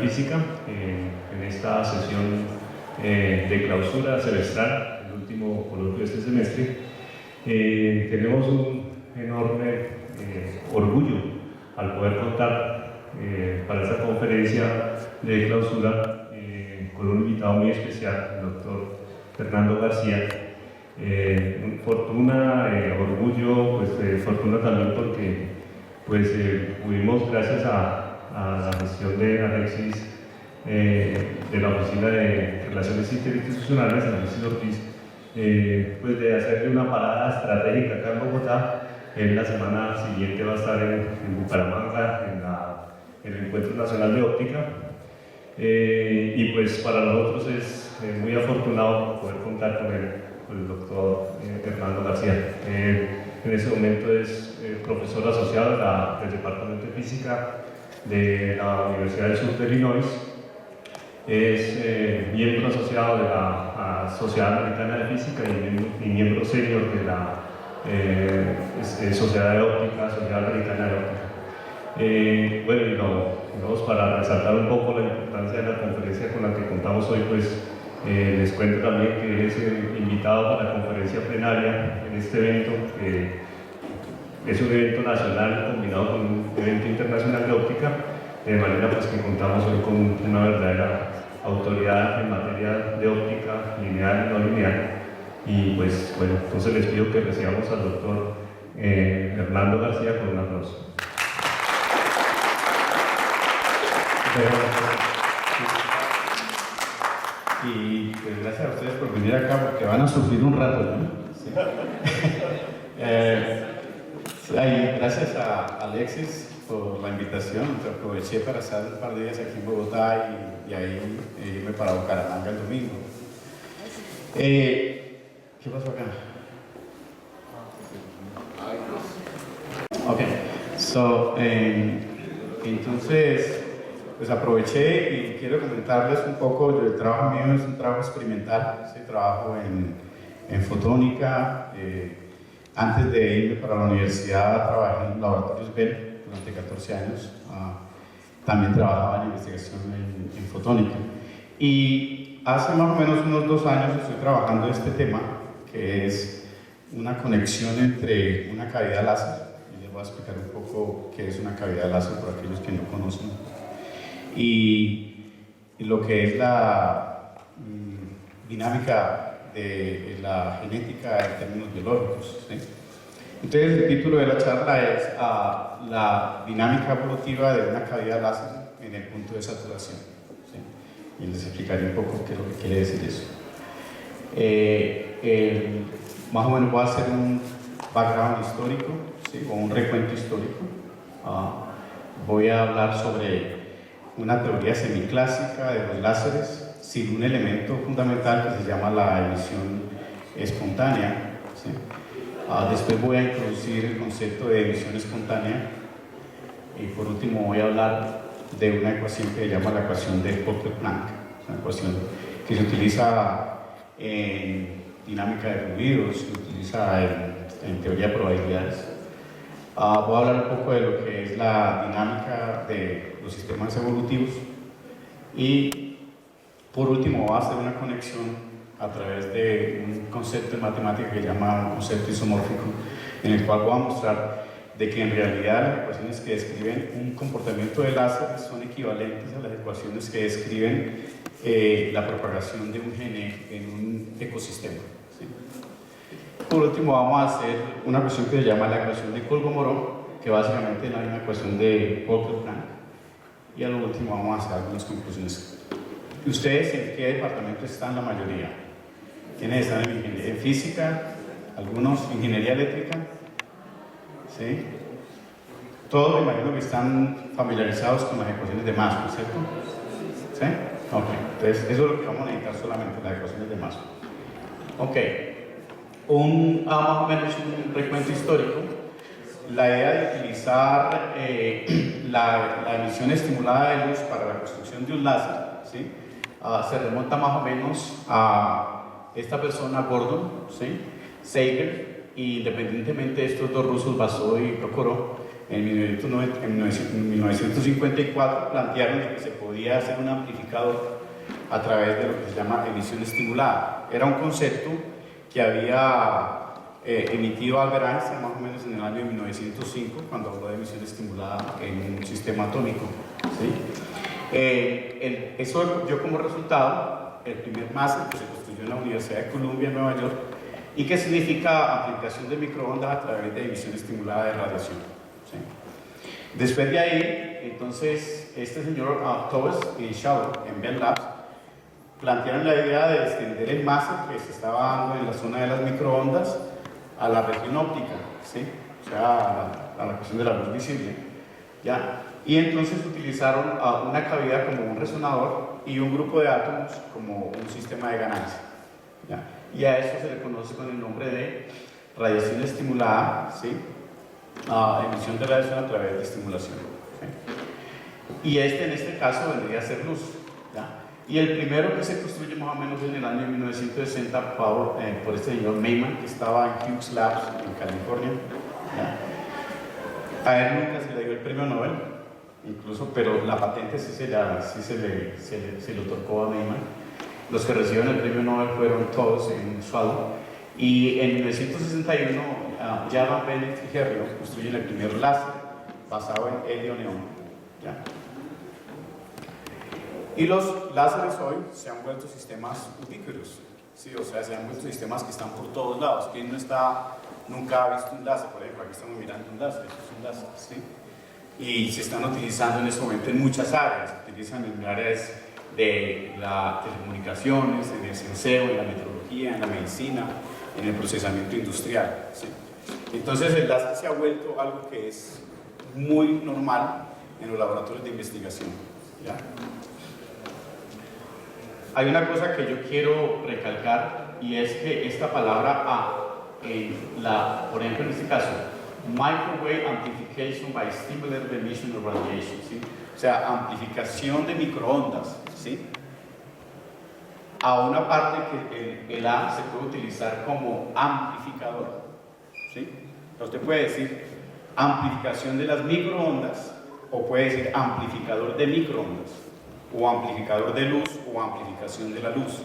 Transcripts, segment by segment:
Física, en esta sesión de clausura semestral, el último coloquio de este semestre, tenemos un enorme orgullo al poder contar para esta conferencia de clausura con un invitado muy especial, el doctor Fernando García. Fortuna, orgullo, pues fortuna también porque pues, pudimos, gracias a la gestión de Alexis, de la Oficina de Relaciones Interinstitucionales, Alexis Ortiz, pues de hacerle una parada estratégica acá en Bogotá. En la semana siguiente va a estar en Bucaramanga, en el Encuentro Nacional de Óptica. Y pues para nosotros es muy afortunado poder contar con el doctor Fernando García. En ese momento es profesor asociado del Departamento de Física de la Universidad del Sur de Illinois, es miembro asociado de la Sociedad Americana de Física y miembro senior de la Sociedad de Óptica, Sociedad Americana de Óptica. Bueno, y vamos para resaltar un poco la importancia de la conferencia con la que contamos hoy, pues les cuento también que es invitado para la conferencia plenaria en este evento, que es un evento nacional combinado con un evento internacional de óptica, de manera pues que contamos hoy con una verdadera autoridad en materia de óptica lineal y no lineal. Y pues bueno, entonces les pido que recibamos al doctor Fernando García con un aplauso. Y pues gracias a ustedes por venir acá, porque van a sufrir un rato, ¿no? Sí. Gracias a Alexis por la invitación. Aproveché para estar un par de días aquí en Bogotá y ahí irme para Bucaramanga el domingo. ¿Qué pasó acá? Ok, entonces pues aproveché y quiero comentarles un poco del trabajo mío. Es un trabajo experimental, trabajo en fotónica. Antes de irme para la universidad trabajé en laboratorios Bell durante 14 años. También trabajaba en investigación en fotónica. Y hace más o menos unos 2 años estoy trabajando en este tema, que es una conexión entre una cavidad láser. Y les voy a explicar un poco qué es una cavidad láser por aquellos que no conocen. Y lo que es la dinámica de la genética en términos biológicos, ¿sí? Entonces el título de la charla es la dinámica evolutiva de una cavidad láser en el punto de saturación, ¿sí? Y les explicaré un poco qué es lo que quiere decir eso. Más o menos voy a hacer un background histórico, ¿sí? O un recuento histórico. Voy a hablar sobre una teoría semiclásica de los láseres sin un elemento fundamental que se llama la emisión espontánea, ¿sí? Después voy a introducir el concepto de emisión espontánea y por último voy a hablar de una ecuación que se llama la ecuación de Fokker-Planck, una ecuación que se utiliza en dinámica de fluidos, se utiliza en teoría de probabilidades. Voy a hablar un poco de lo que es la dinámica de los sistemas evolutivos y por último voy a hacer una conexión a través de un concepto de matemática que se llama concepto isomórfico, en el cual voy a mostrar de que en realidad las ecuaciones que describen un comportamiento de láser son equivalentes a las ecuaciones que describen la propagación de un gene en un ecosistema, ¿sí? Por último vamos a hacer una ecuación que se llama la ecuación de Kolmogorov, que básicamente es la misma ecuación de Fokker-Planck, y a lo último vamos a hacer algunas conclusiones. ¿Ustedes en qué departamento están la mayoría? ¿Quiénes están en física? ¿Algunos en ingeniería eléctrica? ¿Sí? Todos me imagino que están familiarizados con las ecuaciones de Maxwell, ¿cierto? ¿Sí? Ok, entonces eso es lo que vamos a necesitar solamente, las ecuaciones de Maxwell. Ok, más o menos un recuento histórico. La idea de utilizar la emisión estimulada de luz para la construcción de un láser, ¿sí? Se remonta más o menos a esta persona, Gordon, ¿sí? Sager, y independientemente de estos dos rusos, Basov y Prokhorov, en 1954 plantearon que se podía hacer un amplificador a través de lo que se llama emisión estimulada. Era un concepto que había emitido Albert Einstein más o menos en el año 1905, cuando habló de emisión estimulada en un sistema atómico, ¿sí? Eso dio como resultado el primer máster que se construyó en la Universidad de Columbia en Nueva York, y que significa amplificación de microondas a través de emisión estimulada de radiación, ¿sí? Después de ahí, entonces, este señor Thomas y Shaw en Bell Labs plantearon la idea de extender el máster que se estaba dando en la zona de las microondas a la región óptica, ¿sí? O sea, a la cuestión de la luz visible, ¿ya? Y entonces utilizaron una cavidad como un resonador y un grupo de átomos como un sistema de ganancia, ¿ya? Y a eso se le conoce con el nombre de radiación estimulada, ¿sí? Emisión de radiación a través de estimulación, ¿sí? Y en este caso vendría a ser luz, ¿ya? Y el primero que se construye más o menos en el año 1960 por este señor Meyman, que estaba en Hughes Labs en California, ¿ya? A él nunca se le dio el premio Nobel, incluso, pero la patente sí se le otorgó a Meyman. Los que reciben el premio Nobel fueron todos en Swallow. Y en 1961, Java, Bennett y Herriot construyen el primer láser basado en helio-neón, ¿ya? Y los láseres hoy se han vuelto sistemas ubicuitous, ¿sí? O sea, se han vuelto sistemas que están por todos lados. ¿Quién nunca ha visto un láser? Por ejemplo, aquí estamos mirando un láser, esto es un láser, ¿sí? Y se están utilizando en este momento en muchas áreas. Se utilizan en áreas de las telecomunicaciones, en el senseo, en la meteorología, en la medicina, en el procesamiento industrial, ¿sí? Entonces el láser se ha vuelto algo que es muy normal en los laboratorios de investigación, ¿ya? Hay una cosa que yo quiero recalcar, y es que esta palabra por ejemplo en este caso, microwave amplification by stimulated emission of radiation, ¿sí? O sea, amplificación de microondas, ¿sí? A una parte que el A se puede utilizar como amplificador, ¿sí? Usted puede decir amplificación de las microondas, o puede decir amplificador de microondas, o amplificador de luz, o amplificación de la luz.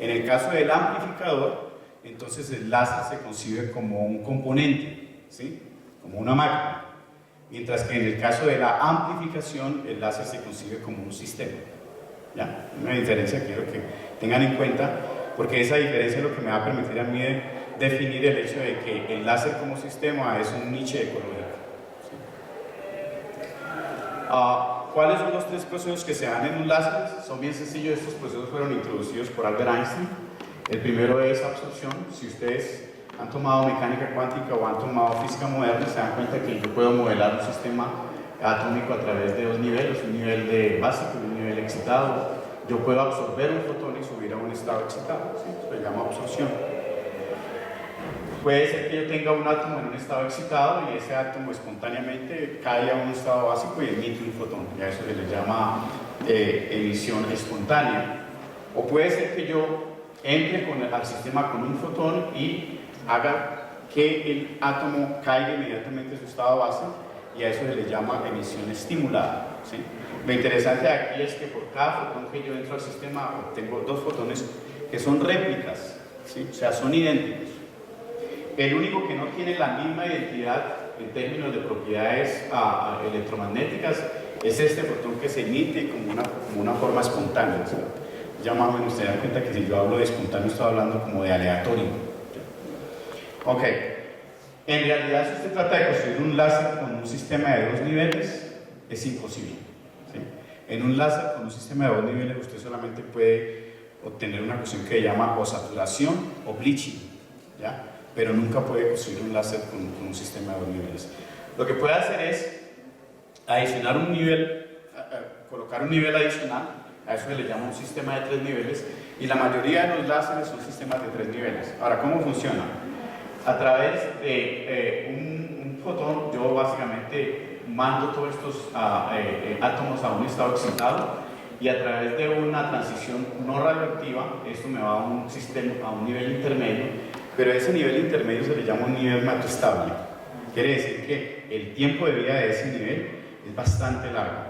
En el caso del amplificador, entonces el láser se concibe como un componente, ¿sí? Como una máquina. Mientras que en el caso de la amplificación, el láser se concibe como un sistema, ¿ya? Una diferencia que quiero que tengan en cuenta, porque esa diferencia es lo que me va a permitir a mí definir el hecho de que el láser como sistema es un nicho ecológico, ¿sí? ¿Cuáles son los tres procesos que se dan en un láser? Son bien sencillos. Estos procesos fueron introducidos por Albert Einstein. El primero es absorción. Si ustedes han tomado mecánica cuántica o han tomado física moderna, se dan cuenta que yo puedo modelar un sistema atómico a través de dos niveles, un nivel de básico y un nivel excitado. Yo puedo absorber un fotón y subir a un estado excitado, ¿sí? Eso se llama absorción. Puede ser que yo tenga un átomo en un estado excitado y ese átomo espontáneamente cae a un estado básico y emite un fotón, y a eso se le llama emisión espontánea. O puede ser que yo entre al sistema con un fotón y haga que el átomo caiga inmediatamente a su estado base, y a eso se le llama emisión estimulada, ¿sí? Lo interesante aquí es que por cada fotón que yo entro al sistema obtengo dos fotones que son réplicas, ¿sí? O sea, son idénticos. El único que no tiene la misma identidad en términos de propiedades electromagnéticas es este fotón que se emite como una forma espontánea, ¿sí? Ya más o menos se dan cuenta que si yo hablo de espontáneo estoy hablando como de aleatorio. Ok, en realidad si usted trata de construir un láser con un sistema de dos niveles, es imposible, ¿sí? En un láser con un sistema de dos niveles usted solamente puede obtener una cuestión que se llama o saturación o bleaching, ¿ya? Pero nunca puede construir un láser con un sistema de dos niveles. Lo que puede hacer es adicionar un nivel, colocar un nivel adicional A eso se le llama un sistema de 3 niveles, y la mayoría de los láseres son sistemas de 3 niveles. Ahora, ¿cómo funciona? A través de un fotón, yo básicamente mando todos estos átomos a un estado excitado, y a través de una transición no radioactiva, esto me va a un sistema, a un nivel intermedio, pero ese nivel intermedio se le llama un nivel macroestable. Quiere decir que el tiempo de vida de ese nivel es bastante largo,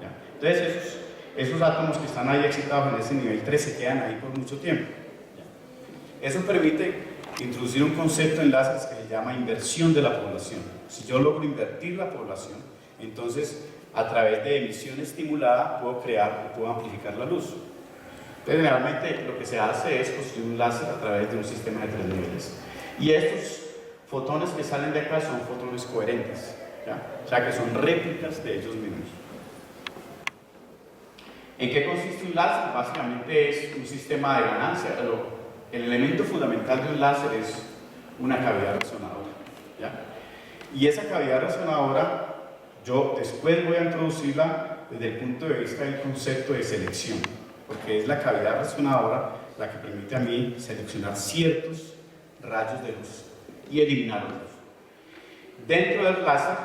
¿ya? Entonces esos átomos que están ahí excitados en ese nivel 3 se quedan ahí por mucho tiempo, ¿ya? Eso permite introducir un concepto en láseres que se llama inversión de la población. Si yo logro invertir la población, entonces a través de emisión estimulada puedo crear o puedo amplificar la luz. Entonces generalmente lo que se hace es construir un láser a través de un sistema de 3 niveles. Y estos fotones que salen de acá son fotones coherentes, ¿ya? O sea que son réplicas de ellos mismos. ¿En qué consiste un láser? Básicamente es un sistema de ganancia. El elemento fundamental de un láser es una cavidad resonadora, ¿ya? Y esa cavidad resonadora yo después voy a introducirla desde el punto de vista del concepto de selección, porque es la cavidad resonadora la que permite a mí seleccionar ciertos rayos de luz y eliminar otros. Dentro del láser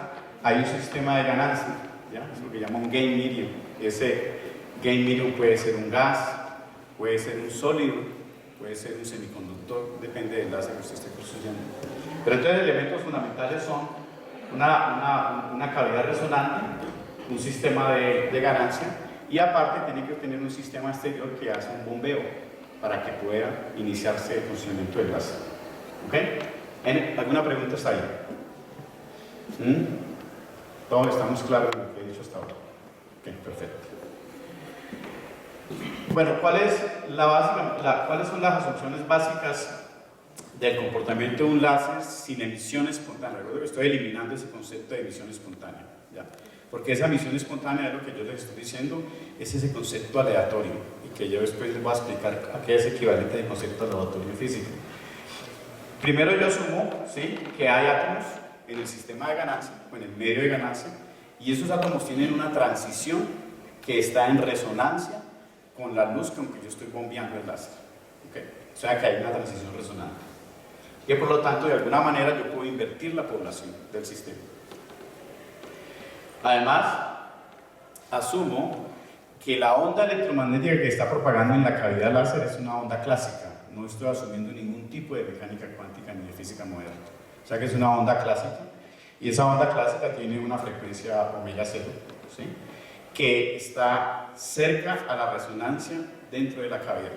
hay un sistema de ganancia, ¿ya? Es lo que llama un gain medium. Ese gain medium puede ser un gas, puede ser un sólido, puede ser un semiconductor, depende del láser que usted esté construyendo. Pero entonces elementos fundamentales son una cavidad resonante, un sistema de ganancia, y aparte tiene que tener un sistema exterior que hace un bombeo para que pueda iniciarse el funcionamiento del láser. ¿Ok? ¿Alguna pregunta hasta ahí? Todos estamos claros en lo que he dicho hasta ahora. Ok, perfecto. Bueno, ¿cuáles son las asunciones básicas del comportamiento de un láser sin emisión espontánea? Estoy eliminando ese concepto de emisión espontánea, ¿ya? Porque esa emisión espontánea es lo que yo les estoy diciendo, es ese concepto aleatorio, y que yo después les voy a explicar a qué es equivalente al concepto aleatorio en física. Primero yo asumo, ¿sí?, que hay átomos en el sistema de ganancia, o en el medio de ganancia, y esos átomos tienen una transición que está en resonancia con la luz con que yo estoy bombeando el láser, ¿okay? O sea que hay una transición resonante, que por lo tanto de alguna manera yo puedo invertir la población del sistema. Además, asumo que la onda electromagnética que está propagando en la cavidad láser es una onda clásica. No estoy asumiendo ningún tipo de mecánica cuántica ni de física moderna. O sea que es una onda clásica, y esa onda clásica tiene una frecuencia omega 0, ¿sí?, que está cerca a la resonancia dentro de la cavidad.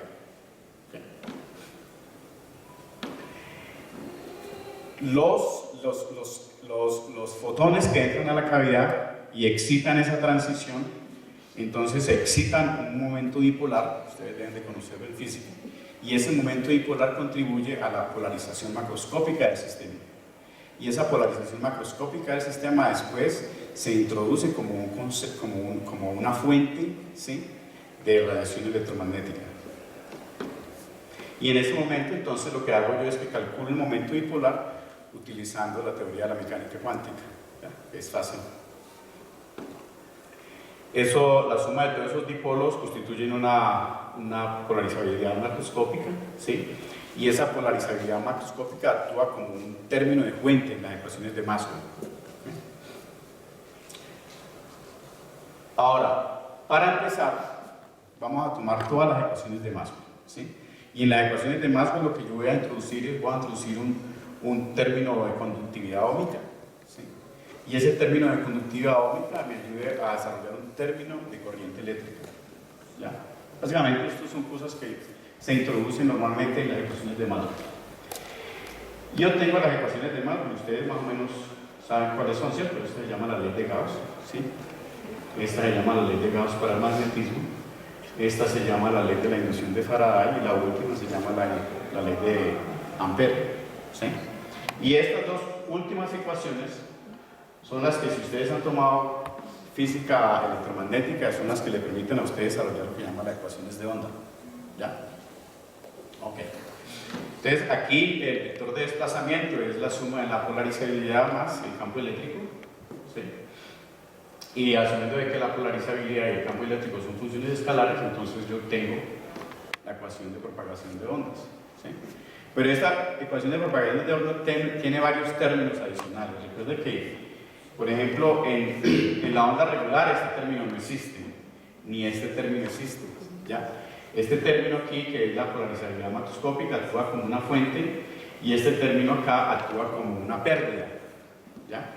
¿Okay? Los fotones que entran a la cavidad y excitan esa transición, entonces excitan un momento dipolar, ustedes deben de conocerlo en física, y ese momento dipolar contribuye a la polarización macroscópica del sistema. Y esa polarización macroscópica del sistema después se introduce como una fuente, ¿sí?, de radiación electromagnética. Y en ese momento entonces lo que hago yo es que calculo el momento dipolar utilizando la teoría de la mecánica cuántica, ¿ya? Es fácil. La suma de todos esos dipolos constituyen una polarizabilidad macroscópica, ¿sí?, y esa polarizabilidad macroscópica actúa como un término de fuente en las ecuaciones de Maxwell. Ahora, para empezar, vamos a tomar todas las ecuaciones de Maxwell, ¿sí? Y en las ecuaciones de Maxwell lo que yo voy a introducir un término de conductividad óhmica, ¿sí? Y ese término de conductividad óhmica me ayuda a desarrollar un término de corriente eléctrica, ¿ya? Básicamente, estas son cosas que se introducen normalmente en las ecuaciones de Maxwell. Yo tengo las ecuaciones de Maxwell, ustedes más o menos saben cuáles son, ¿cierto? Esta se llama la ley de Gauss, ¿sí? Esta se llama la ley de Gauss para el magnetismo, esta se llama la ley de la inducción de Faraday, y la última se llama la ley de Ampere, ¿sí? Y estas dos últimas ecuaciones son las que, si ustedes han tomado física electromagnética, son las que le permiten a ustedes desarrollar lo que llaman las ecuaciones de onda, ¿ya? Ok. Entonces aquí el vector de desplazamiento es la suma de la polarizabilidad más el campo eléctrico, ¿sí? Y asumiendo de que la polarizabilidad y el campo eléctrico son funciones escalares, entonces yo tengo la ecuación de propagación de ondas, ¿sí? Pero esta ecuación de propagación de ondas tiene varios términos adicionales. Recuerde que, por ejemplo, en la onda regular este término no existe, ni este término existe, ¿ya? Este término aquí, que es la polarizabilidad macroscópica, actúa como una fuente, y este término acá actúa como una pérdida, ¿ya?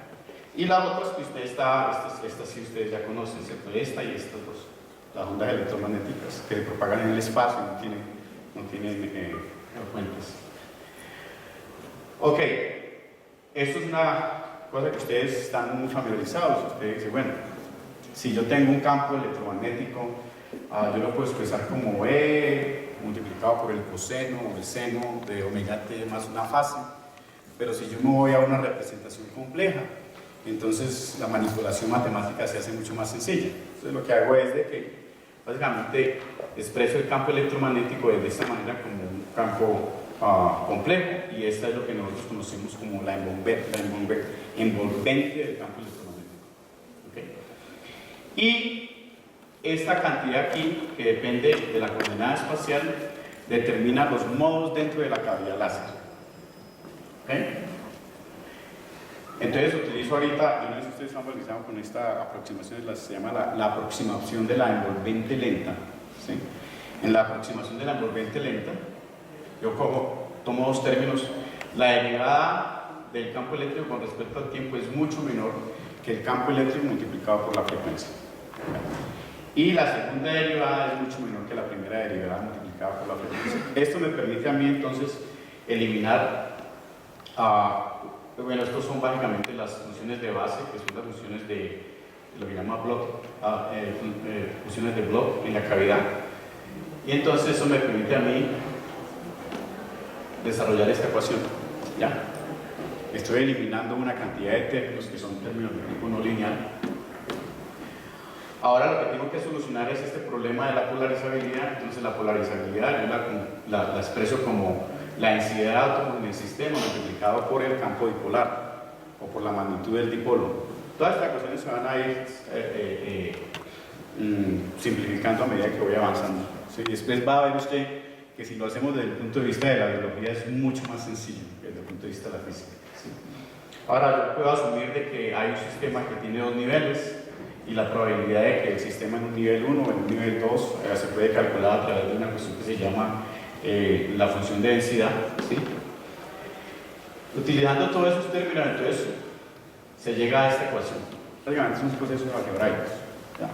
Y las otras que estas sí ustedes ya conocen, ¿cierto? Esta y estas dos, las ondas electromagnéticas que propagan en el espacio, no tienen fuentes. Ok, esto es una cosa que ustedes están muy familiarizados. Ustedes dicen, bueno, si yo tengo un campo electromagnético, yo lo puedo expresar como E multiplicado por el coseno o el seno de omega t más una fase. Pero si yo me voy a una representación compleja, entonces la manipulación matemática se hace mucho más sencilla. Entonces lo que hago es de que básicamente expreso el campo electromagnético de esta manera como un campo complejo, y esta es lo que nosotros conocemos como la envolvente del campo electromagnético. ¿Okay? Y esta cantidad aquí, que depende de la coordenada espacial, determina los modos dentro de la cavidad láser. ¿Okay? Entonces utilizo ahorita, yo no sé si ustedes están familiarizados con esta aproximación, se llama la aproximación de la envolvente lenta, ¿sí? En la aproximación de la envolvente lenta, yo tomo dos términos. La derivada del campo eléctrico con respecto al tiempo es mucho menor que el campo eléctrico multiplicado por la frecuencia. Y la segunda derivada es mucho menor que la primera derivada multiplicada por la frecuencia. Esto me permite a mí entonces eliminar, bueno, estos son básicamente las funciones de base, que son las funciones de lo que llama Bloch, funciones de Bloch en la cavidad. Y entonces eso me permite a mí desarrollar esta ecuación, ¿ya? Estoy eliminando una cantidad de términos que son términos de tipo no lineal. Ahora lo que tengo que solucionar es este problema de la polarizabilidad. Entonces la polarizabilidad yo la expreso como la densidad de átomos en el sistema multiplicado por el campo dipolar o por la magnitud del dipolo. Todas estas ecuaciones se van a ir simplificando a medida que voy avanzando. ¿Sí? Después va a ver usted que si lo hacemos desde el punto de vista de la biología es mucho más sencillo que desde el punto de vista de la física. ¿Sí? Ahora yo puedo asumir de que hay un sistema que tiene dos niveles, y la probabilidad de que el sistema en un nivel 1 o en un nivel 2 se puede calcular a través de una cuestión que se llama la función de densidad, ¿sí? Utilizando todos esos términos, entonces se llega a esta ecuación. Básicamente son procesos algebraicos, ¿ya?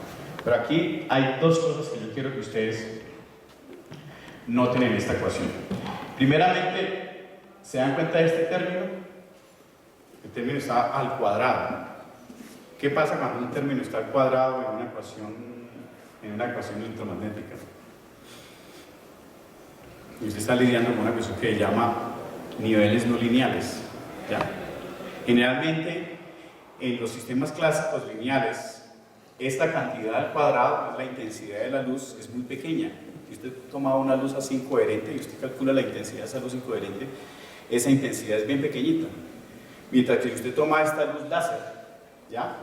Pero aquí hay dos cosas que yo quiero que ustedes noten en esta ecuación. Primeramente, ¿se dan cuenta de este término? El término está al cuadrado. ¿Qué pasa cuando un término está al cuadrado en una ecuación electromagnética? Y usted está lidiando con una cuestión que se llama niveles no lineales, ¿ya? Generalmente, en los sistemas clásicos lineales, esta cantidad al cuadrado, la intensidad de la luz, es muy pequeña. Si usted toma una luz así incoherente y usted calcula la intensidad de esa luz incoherente, esa intensidad es bien pequeñita. Mientras que si usted toma esta luz láser, ¿ya?,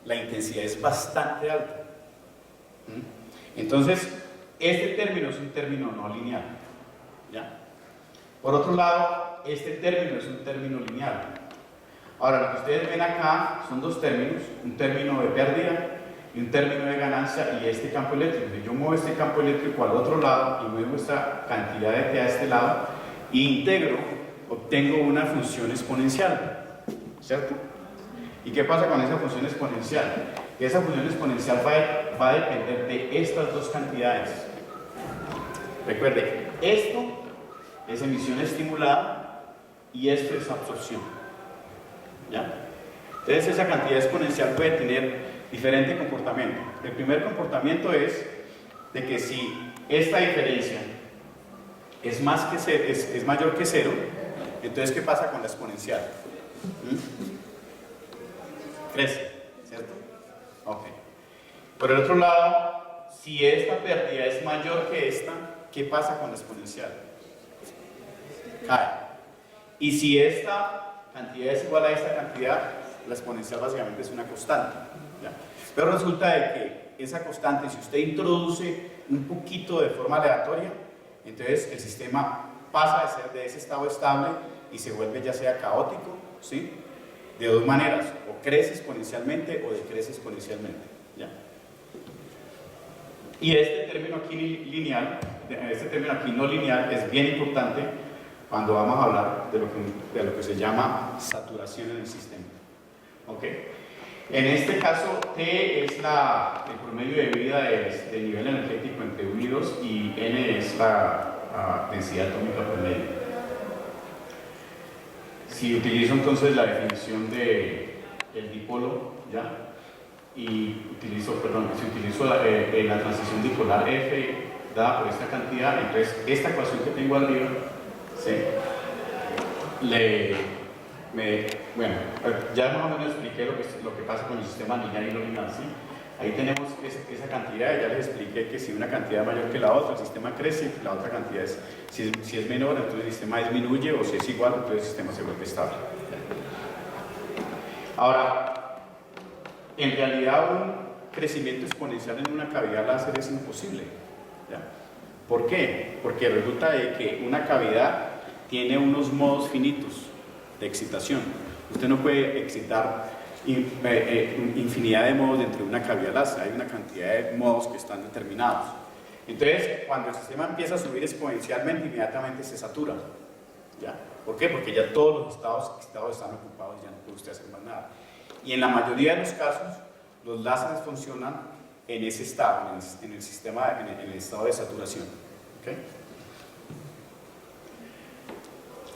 la intensidad es bastante alta. Entonces, este término es un término no lineal, ¿ya? Por otro lado, este término es un término lineal. Ahora, lo que ustedes ven acá son dos términos, un término de pérdida y un término de ganancia, y este campo eléctrico. Si yo muevo este campo eléctrico al otro lado y muevo esta cantidad de T a este lado e integro, obtengo una función exponencial, ¿cierto? ¿Y qué pasa con esa función exponencial? Esa función exponencial va a depender de estas dos cantidades. Recuerde, esto es emisión estimulada y esto es absorción, ¿ya? Entonces esa cantidad exponencial puede tener diferente comportamiento. El primer comportamiento es de que si esta diferencia es mayor que cero, entonces ¿qué pasa con la exponencial? Crece, ¿cierto? Ok. Por el otro lado, si esta pérdida es mayor que esta, ¿qué pasa con la exponencial? Cae. Y si esta cantidad es igual a esta cantidad, la exponencial básicamente es una constante, ¿ya? Pero resulta de que esa constante, si usted introduce un poquito de forma aleatoria, entonces el sistema pasa de ser de ese estado estable y se vuelve ya sea caótico, ¿sí? De dos maneras, o crece exponencialmente o decrece exponencialmente, ¿ya? Y este término aquí lineal, este término aquí no lineal, es bien importante cuando vamos a hablar de lo que se llama saturación en el sistema. ¿Ok? En este caso, T es el promedio de vida de nivel energético entre unidos y N es la densidad atómica promedio. Si utilizo entonces la definición del dipolo, ¿ya? Y si utilizo la transición dipolar F dada por esta cantidad, entonces esta ecuación que tengo arriba, ¿sí? Bueno, ya más o menos expliqué lo que pasa con el sistema lineal y no lineal, ¿sí? Ahí tenemos esa cantidad, ya les expliqué que si una cantidad es mayor que la otra, el sistema crece, la otra cantidad si es menor, entonces el sistema disminuye, o si es igual, entonces el sistema se vuelve estable. Ahora, en realidad un crecimiento exponencial en una cavidad láser es imposible, ¿ya? ¿Por qué? Porque resulta de que una cavidad tiene unos modos finitos de excitación. Usted no puede excitar infinidad de modos dentro de una cavidad láser, hay una cantidad de modos que están determinados. Entonces, cuando el sistema empieza a subir exponencialmente, inmediatamente se satura, ¿ya? ¿Por qué? Porque ya todos los estados excitados están ocupados y ya no puede usted hacer más nada. Y en la mayoría de los casos, los láseres funcionan en ese estado, en el sistema, en el estado de saturación. ¿Okay?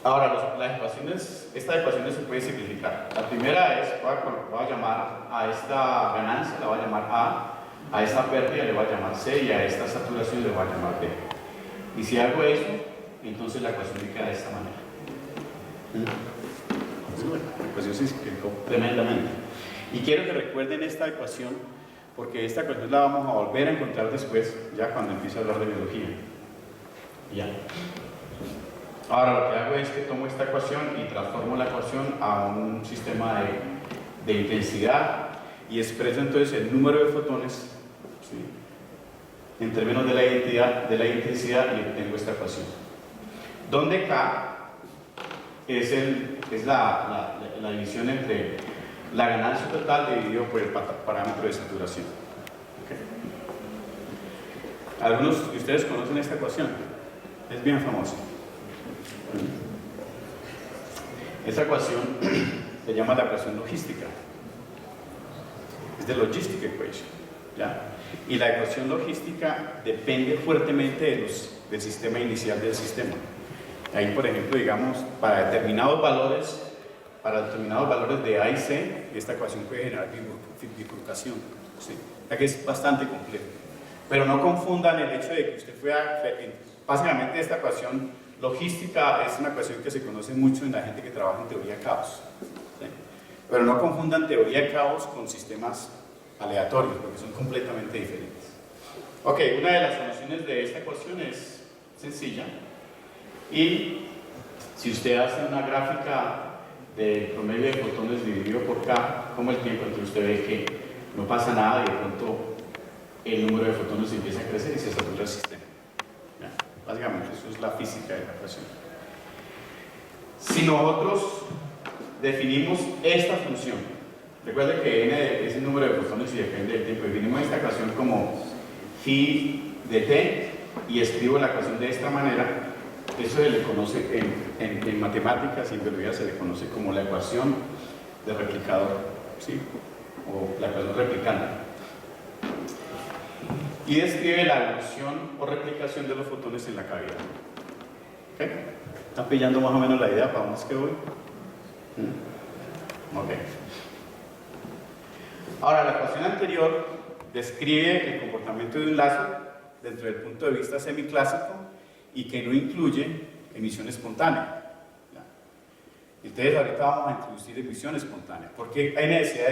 Ahora, las ecuaciones, estas ecuaciones se pueden simplificar. La primera es, voy a llamar a esta ganancia, la voy a llamar a esta pérdida le voy a llamar C y a esta saturación le voy a llamar D. Y si hago eso, entonces la ecuación me queda de esta manera. La ecuación se simplificó tremendamente. Y quiero que recuerden esta ecuación, porque esta ecuación la vamos a volver a encontrar después, ya cuando empiece a hablar de biología. Ya. Ahora lo que hago es que tomo esta ecuación y transformo la ecuación a un sistema de intensidad y expreso entonces el número de fotones, ¿sí?, en términos de la intensidad y obtengo esta ecuación. Donde K es la división entre la ganancia total dividido por el parámetro de saturación. ¿Okay? Algunos de ustedes conocen esta ecuación, es bien famosa. Esa ecuación se llama la ecuación logística, es de logistic equation, ¿ya? Y la ecuación logística depende fuertemente del sistema inicial del sistema. Ahí, por ejemplo, digamos, para determinados valores de A y C, esta ecuación puede generar bifurcación, ¿sí? Ya que es bastante complejo. Pero no confundan el hecho de que usted básicamente esta ecuación logística es una ecuación que se conoce mucho en la gente que trabaja en teoría de caos, ¿sí? Pero no confundan teoría de caos con sistemas aleatorios, porque son completamente diferentes. Ok, una de las soluciones de esta ecuación es sencilla. Y si usted hace una gráfica del promedio de fotones dividido por K, como el tiempo, entonces usted ve que no pasa nada y de pronto el número de fotones empieza a crecer y se satura el sistema. ¿Ya? Básicamente eso es la física de la ecuación. Si nosotros definimos esta función, recuerde que n es el número de fotones y depende del tiempo, definimos esta ecuación como phi de t y escribo la ecuación de esta manera. Eso se le conoce en matemáticas y en biología se le conoce como la ecuación de replicador, ¿sí? O la ecuación replicante. Y describe la evolución o replicación de los fotones en la cavidad. ¿Okay? ¿Están pillando más o menos la idea para dónde es que voy? Ok. Ahora, la ecuación anterior describe el comportamiento de un láser dentro del punto de vista semiclásico y que no incluye emisión espontánea. ¿Ya? Entonces ahorita vamos a introducir emisión espontánea. ¿Por qué hay necesidad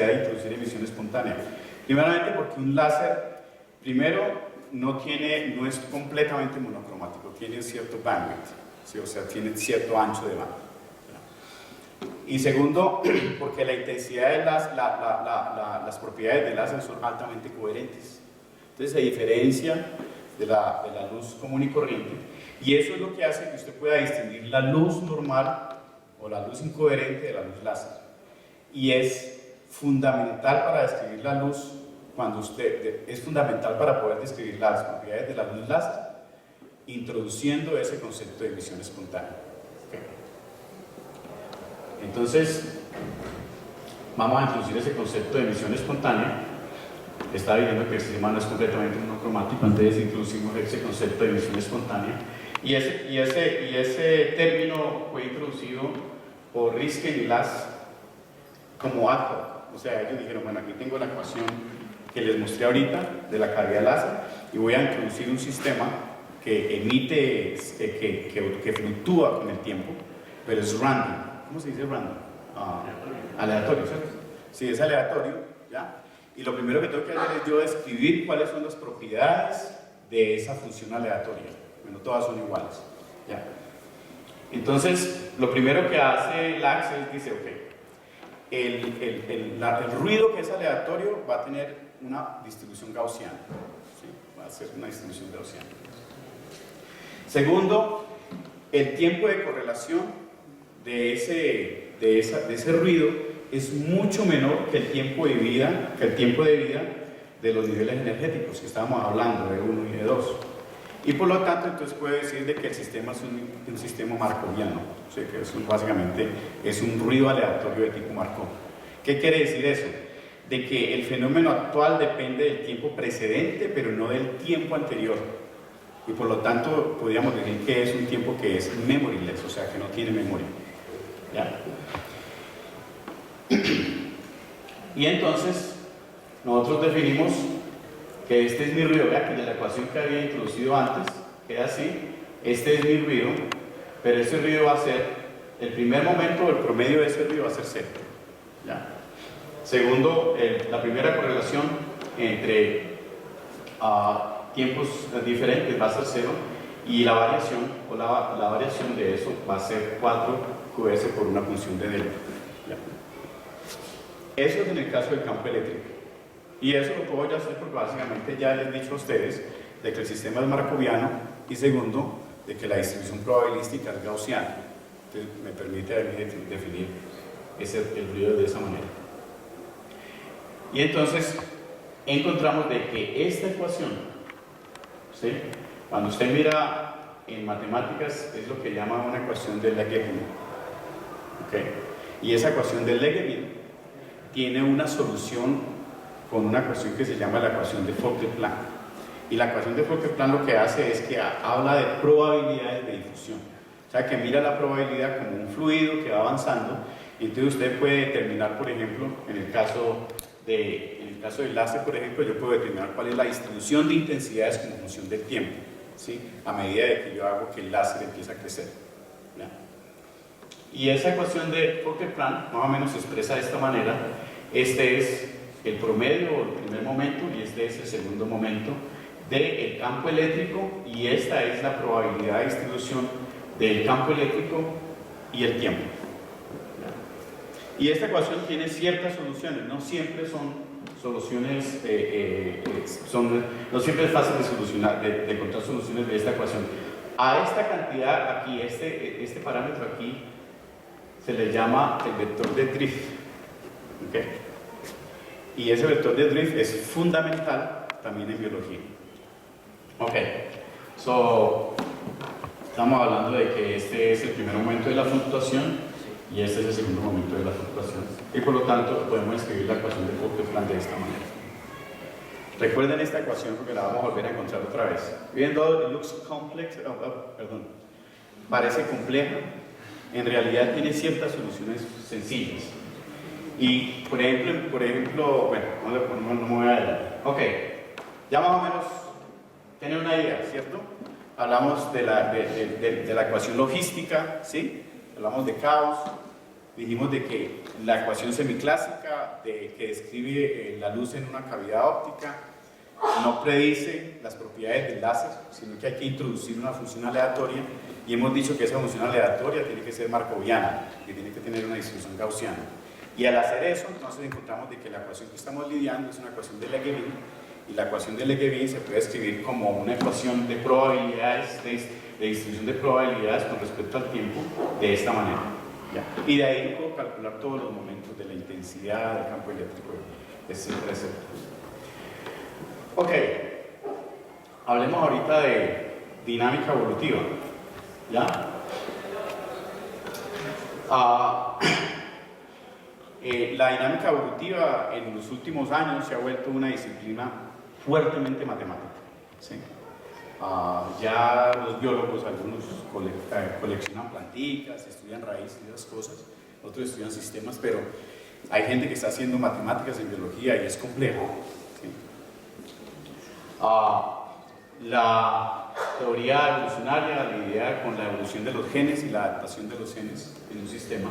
de introducir emisión espontánea? Primeramente porque un láser, primero, no es completamente monocromático, tiene cierto bandwidth, ¿sí? O sea, tiene cierto ancho de banda. ¿Ya? Y segundo, porque la intensidad de las propiedades del láser son altamente coherentes. Entonces se diferencia de la luz común y corriente, y eso es lo que hace que usted pueda distinguir la luz normal o la luz incoherente de la luz láser. Y es fundamental para describir la luz, es fundamental para poder describir las propiedades de la luz láser, introduciendo ese concepto de emisión espontánea. Okay. Entonces, vamos a introducir ese concepto de emisión espontánea. Estaba diciendo que el sistema no es completamente monocromático, entonces introducimos ese concepto de emisión espontánea. Y ese término fue introducido por Risken y Lass como ad hoc. O sea, ellos dijeron, bueno, aquí tengo la ecuación que les mostré ahorita de la cavidad láser y voy a introducir un sistema que emite, que fluctúa con el tiempo, pero es random. ¿Cómo se dice random? Aleatorio, ¿cierto? Sí, es aleatorio, ¿ya? Y lo primero que tengo que hacer es yo describir cuáles son las propiedades de esa función aleatoria. Bueno, todas son iguales, ¿ya? Entonces, lo primero que hace Lax es, dice, ok, el ruido que es aleatorio va a tener una distribución gaussiana, ¿sí? Va a ser una distribución gaussiana. Segundo, el tiempo de correlación de ese ruido es mucho menor que el tiempo de vida, de los niveles energéticos que estábamos hablando, de 1 y de 2. Y por lo tanto, entonces puede decir de que el sistema es un sistema markoviano, o sea, que básicamente es un ruido aleatorio de tipo Markov. ¿Qué quiere decir eso? De que el fenómeno actual depende del tiempo precedente, pero no del tiempo anterior. Y por lo tanto, podríamos decir que es un tiempo que es memoryless, o sea, que no tiene memoria. ¿Ya? Y entonces, nosotros definimos que este es mi ruido, vea que de la ecuación que había introducido antes, queda así, este es mi ruido, pero ese ruido va a ser, el primer momento, el promedio de ese ruido va a ser 0. ¿Ya? Segundo, la primera correlación entre tiempos diferentes va a ser 0, y la variación, o la variación de eso va a ser 4 QS por una función de delta. ¿Ya? Eso es en el caso del campo eléctrico. Y eso lo puedo ya hacer porque básicamente ya les he dicho a ustedes de que el sistema es markoviano, y segundo, de que la distribución probabilística es gaussiana. Entonces me permite a mí definir el ruido de esa manera. Y entonces encontramos de que esta ecuación, ¿sí? Cuando usted mira en matemáticas, es lo que llama una ecuación de Legevin. ¿Okay? Y esa ecuación de Legevin tiene una solución con una ecuación que se llama la ecuación de Fokker-Planck. Y la ecuación de Fokker-Planck lo que hace es que habla de probabilidades de difusión. O sea, que mira la probabilidad como un fluido que va avanzando, y entonces usted puede determinar, por ejemplo, en el caso del láser, por ejemplo, yo puedo determinar cuál es la distribución de intensidades como función del tiempo, ¿sí? A medida de que yo hago que el láser empiece a crecer. ¿Ya? Y esa ecuación de Fokker-Planck más o menos se expresa de esta manera. Este es el promedio o el primer momento, y este es el segundo momento del campo eléctrico, y esta es la probabilidad de distribución del campo eléctrico y el tiempo. Y esta ecuación tiene ciertas soluciones, no siempre son soluciones, no siempre es fácil de solucionar, de encontrar soluciones de esta ecuación. A esta cantidad aquí, este parámetro aquí, se le llama el vector de drift. ¿Okay? Y ese vector de drift es fundamental también en biología. Ok, estamos hablando de que este es el primer momento de la fluctuación y este es el segundo momento de la fluctuación, y por lo tanto podemos escribir la ecuación de Fokker-Planck de esta manera. Recuerden esta ecuación porque la vamos a volver a encontrar otra vez. Even though it looks complex, parece compleja, en realidad tiene ciertas soluciones sencillas. Y por ejemplo, bueno, no me voy a adelantar. Ok, ya más o menos tienen una idea, ¿cierto? Hablamos de la ecuación logística, ¿sí? Hablamos de caos, dijimos de que la ecuación semiclásica que describe la luz en una cavidad óptica, no predice las propiedades del láser, sino que hay que introducir una función aleatoria, y hemos dicho que esa función aleatoria tiene que ser markoviana, que tiene que tener una distribución gaussiana. Y al hacer eso, entonces encontramos de que la ecuación que estamos lidiando es una ecuación de Legevin, y la ecuación de Legevin se puede escribir como una ecuación de probabilidades, de distribución de probabilidades con respecto al tiempo, de esta manera. ¿Ya? Y de ahí puedo calcular todos los momentos de la intensidad del campo eléctrico, etcétera, etcétera. Ok, hablemos ahorita de dinámica evolutiva. ¿Ya? La dinámica evolutiva en los últimos años se ha vuelto una disciplina fuertemente matemática. ¿Sí? Ya los biólogos, algunos coleccionan plantitas, estudian raíces y esas cosas, otros estudian sistemas, pero hay gente que está haciendo matemáticas en biología y es complejo. ¿Sí? La teoría evolucionaria lidia con la evolución de los genes y la adaptación de los genes en un sistema.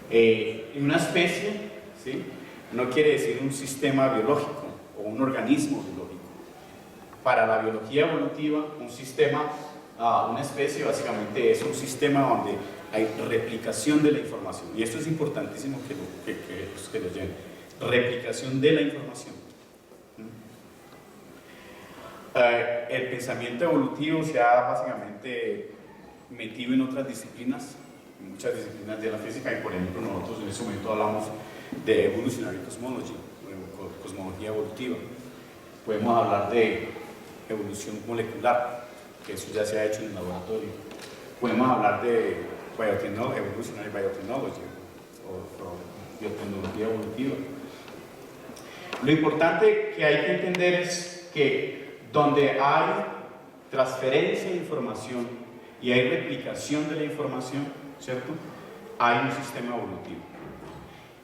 En una especie, ¿sí?, no quiere decir un sistema biológico o un organismo biológico. Para la biología evolutiva, un sistema, una especie básicamente es un sistema donde hay replicación de la información. Y esto es importantísimo que lo lleven. Replicación de la información. El pensamiento evolutivo se ha básicamente metido en otras disciplinas, en muchas disciplinas de la física, y por ejemplo nosotros en ese momento hablamos de evolutionary cosmology, cosmología evolutiva. Podemos hablar de evolución molecular, que eso ya se ha hecho en el laboratorio. Podemos hablar de evolutionary biotechnology o biotecnología evolutiva. Lo importante que hay que entender es que donde hay transferencia de información y hay replicación de la información, ¿cierto?, hay un sistema evolutivo.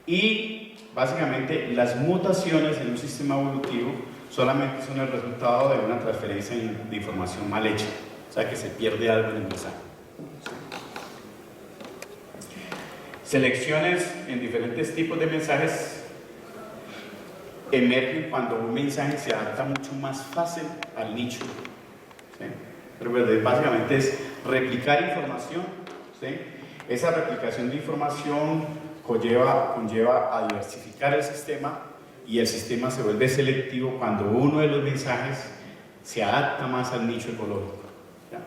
Y básicamente las mutaciones en un sistema evolutivo solamente son el resultado de una transferencia de información mal hecha, o sea que se pierde algo en el mensaje. Selecciones en diferentes tipos de mensajes emergen cuando un mensaje se adapta mucho más fácil al nicho. ¿Sí? Pero básicamente es replicar información. ¿Sí? Esa replicación de información conlleva a diversificar el sistema, y el sistema se vuelve selectivo cuando uno de los mensajes se adapta más al nicho ecológico. ¿Ya?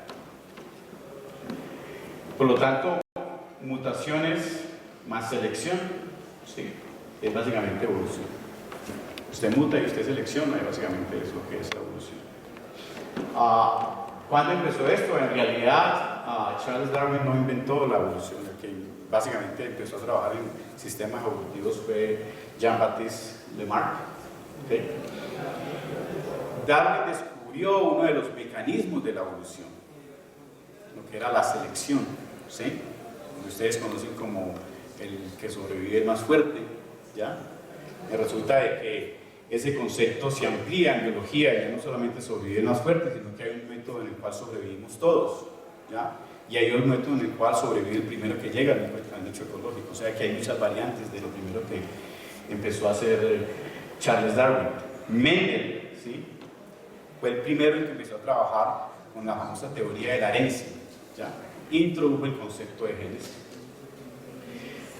Por lo tanto, mutaciones más selección, ¿sí?, es básicamente evolución. Usted muta y usted selecciona, y básicamente es lo que es la evolución. ¿Cuándo empezó esto? En realidad, Charles Darwin no inventó la evolución. El que básicamente empezó a trabajar en sistemas evolutivos fue Jean-Baptiste Lamarck. ¿Okay? Darwin descubrió uno de los mecanismos de la evolución, lo que era la selección, ¿sí?, que ustedes conocen como el que sobrevive el más fuerte, ¿ya? Y resulta de que ese concepto se amplía en biología, y ya no solamente sobrevive el más fuerte, sino que hay un método en el cual sobrevivimos todos, ¿ya? Y hay un método en el cual sobrevive el primero que llega al nicho ecológico, o sea que hay muchas variantes de lo primero que empezó a hacer Charles Darwin. Mendel, ¿sí?, fue el primero en que empezó a trabajar con la famosa teoría de la herencia, ¿ya? Introdujo el concepto de genes.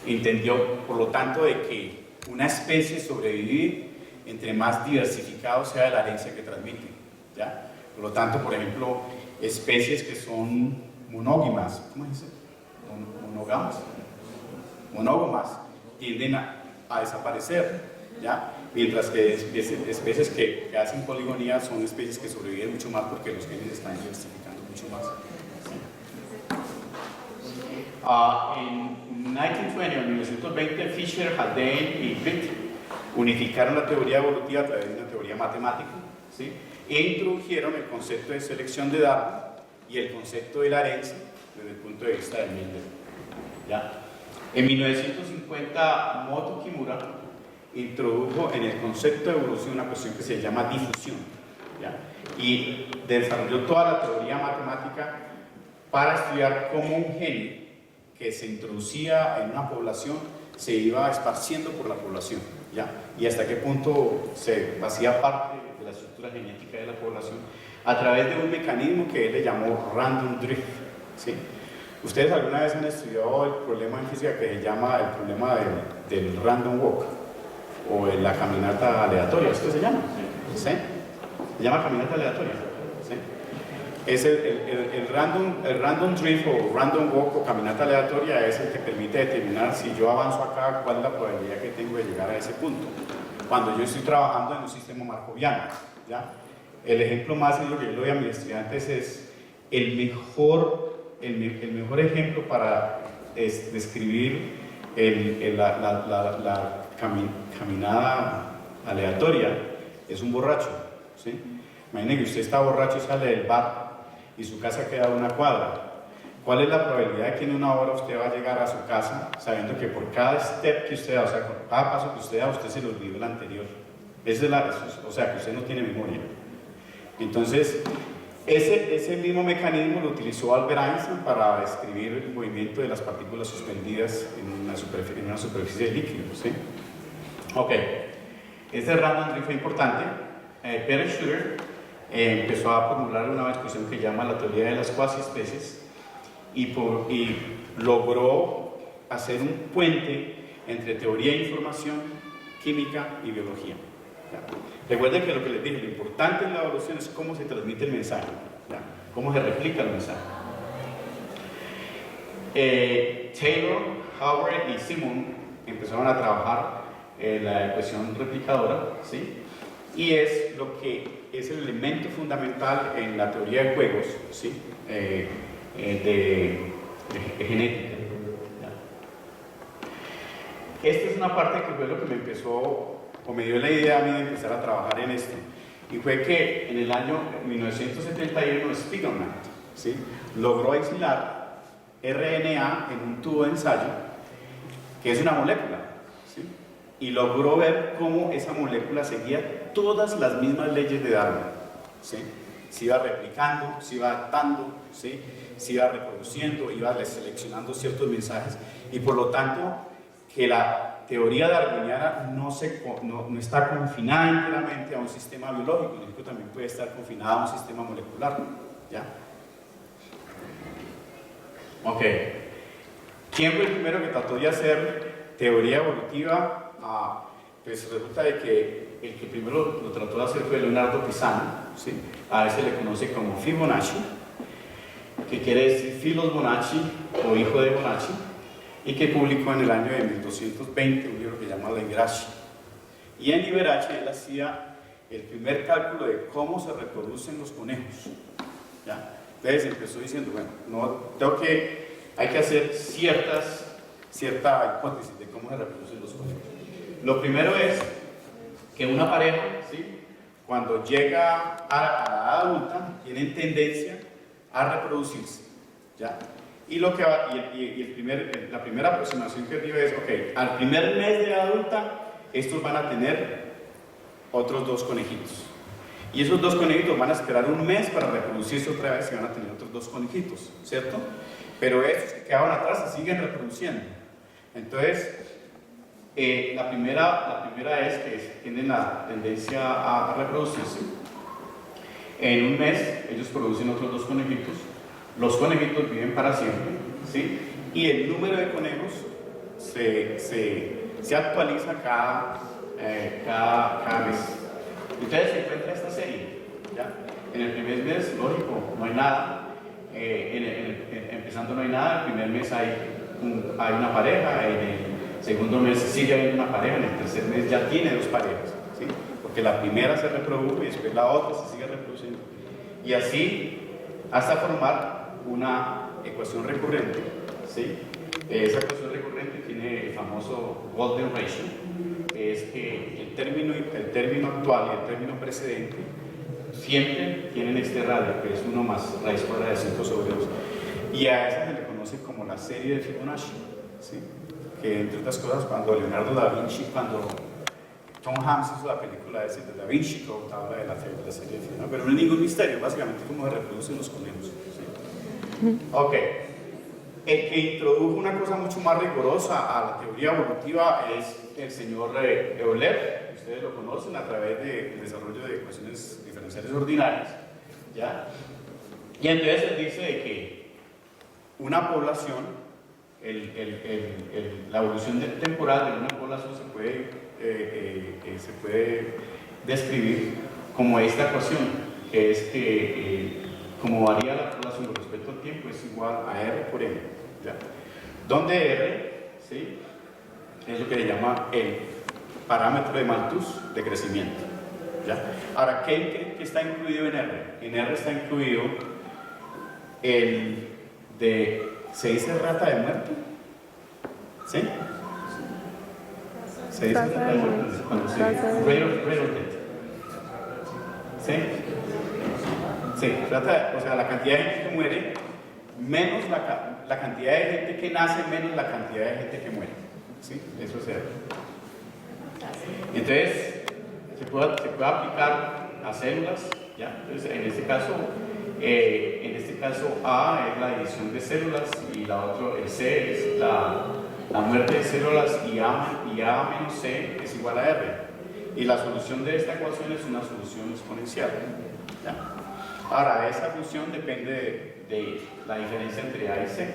Entendió, por lo tanto, de que una especie sobrevive entre más diversificado sea la herencia que transmite, ¿ya? Por lo tanto, por ejemplo, especies que son monógamas, ¿cómo se dice? Monógamas tienden a desaparecer, ¿ya? Mientras que especies que hacen poligonía son especies que sobreviven mucho más porque los genes están diversificando mucho más. En 1920, Fisher, Haldane y Britt unificaron la teoría evolutiva a través de una teoría matemática, ¿sí?, e introdujeron el concepto de selección de Darwin y el concepto de la herencia desde el punto de vista de Mendel. ¿Ya? En 1950, Moto Kimura introdujo en el concepto de evolución una cuestión que se llama difusión, ¿ya?, y desarrolló toda la teoría matemática para estudiar cómo un gen que se introducía en una población se iba esparciendo por la población, ¿ya?, y hasta qué punto se hacía parte de la estructura estructura genética de la población, a través de un mecanismo que él le llamó random drift. ¿Sí? ¿Ustedes alguna vez han estudiado el problema en física que se llama el problema del random walk? O la caminata aleatoria, ¿esto se llama? ¿Sí? Se llama caminata aleatoria. ¿Sí? Es el random drift o random walk o caminata aleatoria es el que permite determinar si yo avanzo acá, cuál es la probabilidad que tengo de llegar a ese punto. Cuando yo estoy trabajando en un sistema markoviano, ¿ya? El ejemplo más sencillo que yo le doy a mis estudiantes es el mejor ejemplo para describir la caminada aleatoria es un borracho. ¿Sí? Imaginen que usted está borracho y sale del bar y su casa queda a una cuadra. ¿Cuál es la probabilidad de que en una hora usted va a llegar a su casa sabiendo que por cada step que usted da, o sea, por cada paso que usted da, usted se le olvidó el anterior? O sea, que usted no tiene memoria. Entonces, ese mismo mecanismo lo utilizó Albert Einstein para describir el movimiento de las partículas suspendidas en una superficie de líquido. ¿Sí? Ok, este random drift fue importante. Peter Shooter empezó a formular una discusión que llama la teoría de las cuasi-especies y logró hacer un puente entre teoría de información, química y biología. ¿Ya? Recuerden que lo que les dije, lo importante en la evolución es cómo se transmite el mensaje, ¿ya? Cómo se replica el mensaje. Taylor, Howard y Simon empezaron a trabajar la ecuación replicadora, ¿sí? Y es lo que es el elemento fundamental en la teoría de juegos, ¿sí? De genética. ¿Ya? Esta es una parte que fue lo que me empezó o me dio la idea a mí de empezar a trabajar en esto, y fue que en el año 1971 Spiegelman, ¿sí? Logró aislar RNA en un tubo de ensayo que es una molécula, ¿sí? Y logró ver cómo esa molécula seguía todas las mismas leyes de Darwin, ¿sí? Se iba replicando, se iba adaptando, ¿sí? Se iba reproduciendo, iba seleccionando ciertos mensajes, y por lo tanto que la teoría darwiniana no está confinada enteramente a un sistema biológico, sino que también puede estar confinada a un sistema molecular. ¿Ya? Ok. ¿Quién fue el primero que trató de hacer teoría evolutiva? Pues resulta de que el que primero lo trató de hacer fue Leonardo Pisano, ¿sí? A veces le conoce como Fibonacci, que quiere decir Philos Bonacci o hijo de Bonacci, y que publicó en el año de 1220 un libro que se llama Liberace. Y en Liberace él hacía el primer cálculo de cómo se reproducen los conejos. ¿Ya? Entonces empezó diciendo, bueno, hay que hacer cierta hipótesis de cómo se reproducen los conejos. Lo primero es que una pareja, ¿sí? Cuando llega a la edad adulta, tienen tendencia a reproducirse. ¿Ya? Y la primera aproximación que dio es, ok, al primer mes de adulta, estos van a tener otros 2 conejitos. Y esos 2 conejitos van a esperar un mes para reproducirse otra vez y van a tener otros 2 conejitos, ¿cierto? Pero estos que quedaban atrás se siguen reproduciendo. Entonces, la primera es que tienen la tendencia a reproducirse. En un mes, ellos producen otros 2 conejitos. Los conejitos viven para siempre, ¿sí? Y el número de conejos se actualiza cada mes. Entonces se encuentra esta serie, ¿ya? En el primer mes, lógico, no hay nada. Empezando no hay nada. El primer mes hay una pareja. En el segundo mes sigue habiendo una pareja. En el tercer mes ya tiene 2 parejas, ¿sí? Porque la primera se reprodujo y después la otra se sigue reproduciendo. Y así hasta formar una ecuación recurrente, ¿sí? Esa ecuación recurrente tiene el famoso Golden Ratio, que es que el término actual y el término precedente siempre tienen este radio, que es 1 más raíz cuadrada de 5 sobre 2. Y a esa se le conoce como la serie de Fibonacci, ¿sí? Que entre otras cosas, cuando Leonardo da Vinci, cuando Tom Hanks hizo la película de Da Vinci Code, habla de la serie de Fibonacci, pero no es ningún misterio, básicamente cómo se reproducen los conejos. ¿Sí? Ok, el que introdujo una cosa mucho más rigurosa a la teoría evolutiva es el señor Euler. Ustedes lo conocen a través del desarrollo de ecuaciones diferenciales diferenciales ordinarias, ¿ya? Y entonces él dice de que una población, la evolución temporal de una población se puede describir como esta ecuación, que es que como varía la población con respecto al tiempo es igual a R por M, ¿ya? Donde R, ¿sí?, es lo que le llama el parámetro de Malthus de crecimiento, ¿ya? Ahora, ¿qué está incluido en R? En R está incluido el de, ¿se dice rata de muerte? ¿Sí? ¿Se dice rata de muerte? Cuando se rate of death. ¿Sí? Sí, o sea, la cantidad de gente que muere menos la cantidad de gente que nace menos la cantidad de gente que muere. ¿Sí? Eso es R. Entonces, se puede aplicar a células, ¿ya? Entonces, en este caso A es la división de células y el C es la muerte de células y A menos C es igual a R. Y la solución de esta ecuación es una solución exponencial, ¿ya? Ahora, esa función depende de la diferencia entre A y C.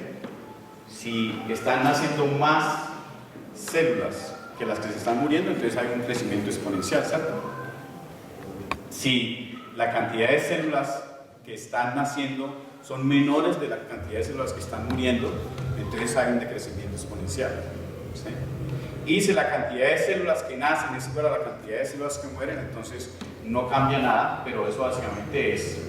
Si están naciendo más células que las que se están muriendo, entonces hay un crecimiento exponencial, ¿cierto? Si la cantidad de células que están naciendo son menores de la cantidad de células que están muriendo, entonces hay un decrecimiento exponencial, ¿sí? Y si la cantidad de células que nacen es igual a la cantidad de células que mueren, entonces no cambia nada, pero eso básicamente es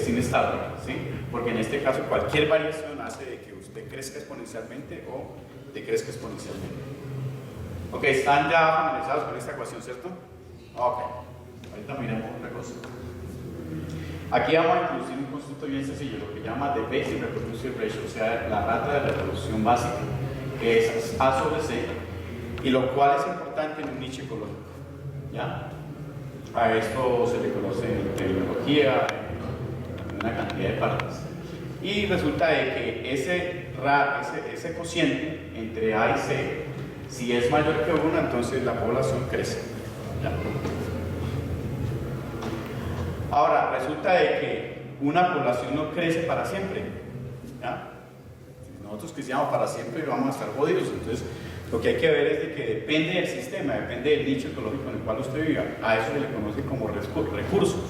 inestable, ¿sí? Porque en este caso cualquier variación hace de que usted crezca exponencialmente o decrezca exponencialmente. Ok, están ya familiarizados con esta ecuación, ¿cierto? Ok, ahorita miremos otra cosa. Aquí vamos a introducir un concepto bien sencillo, lo que llama the basic reproduction ratio, o sea, la rata de reproducción básica, que es A sobre C, y lo cual es importante en un nicho ecológico, ¿ya? A esto se le conoce en tecnología, en una cantidad de partes. Y resulta de que ese cociente entre A y C, si es mayor que 1, entonces la población crece, ¿ya? Ahora, resulta de que una población no crece para siempre, ¿ya? Si nosotros creciéramos para siempre vamos a estar jodidos. Entonces, lo que hay que ver es de que depende del sistema, depende del nicho ecológico en el cual usted viva. A eso se le conoce como recursos,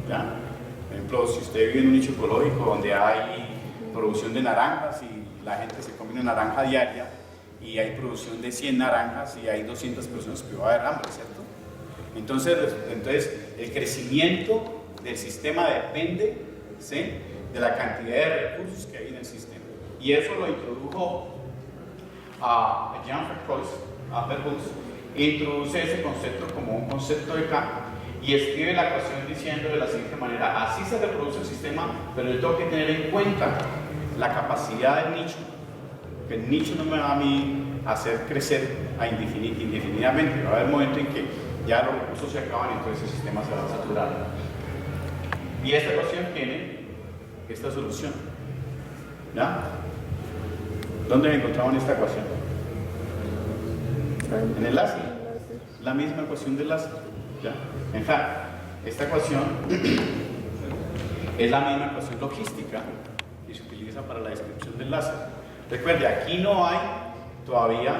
¿ya? Por ejemplo, si usted vive en un nicho ecológico donde hay producción de naranjas y la gente se come una naranja diaria y hay producción de 100 naranjas y hay 200 personas que va a haber hambre, ¿cierto? Entonces el crecimiento del sistema depende, ¿sí?, de la cantidad de recursos que hay en el sistema. Y eso lo introdujo a Jean Verhulst, introduce ese concepto como un concepto de campo y escribe la ecuación diciendo de la siguiente manera: así se reproduce el sistema, pero yo tengo que tener en cuenta la capacidad del nicho, que el nicho no me va a mí hacer crecer indefinidamente. Va a haber un momento en que ya los recursos se acaban y entonces el sistema se va a saturar. Y esta ecuación tiene esta solución, ¿ya? ¿Dónde encontramos esta ecuación? En el láser, la misma ecuación del láser, ¿ya? En fact, esta ecuación es la misma ecuación logística que se utiliza para la descripción del láser. Recuerde, aquí no hay todavía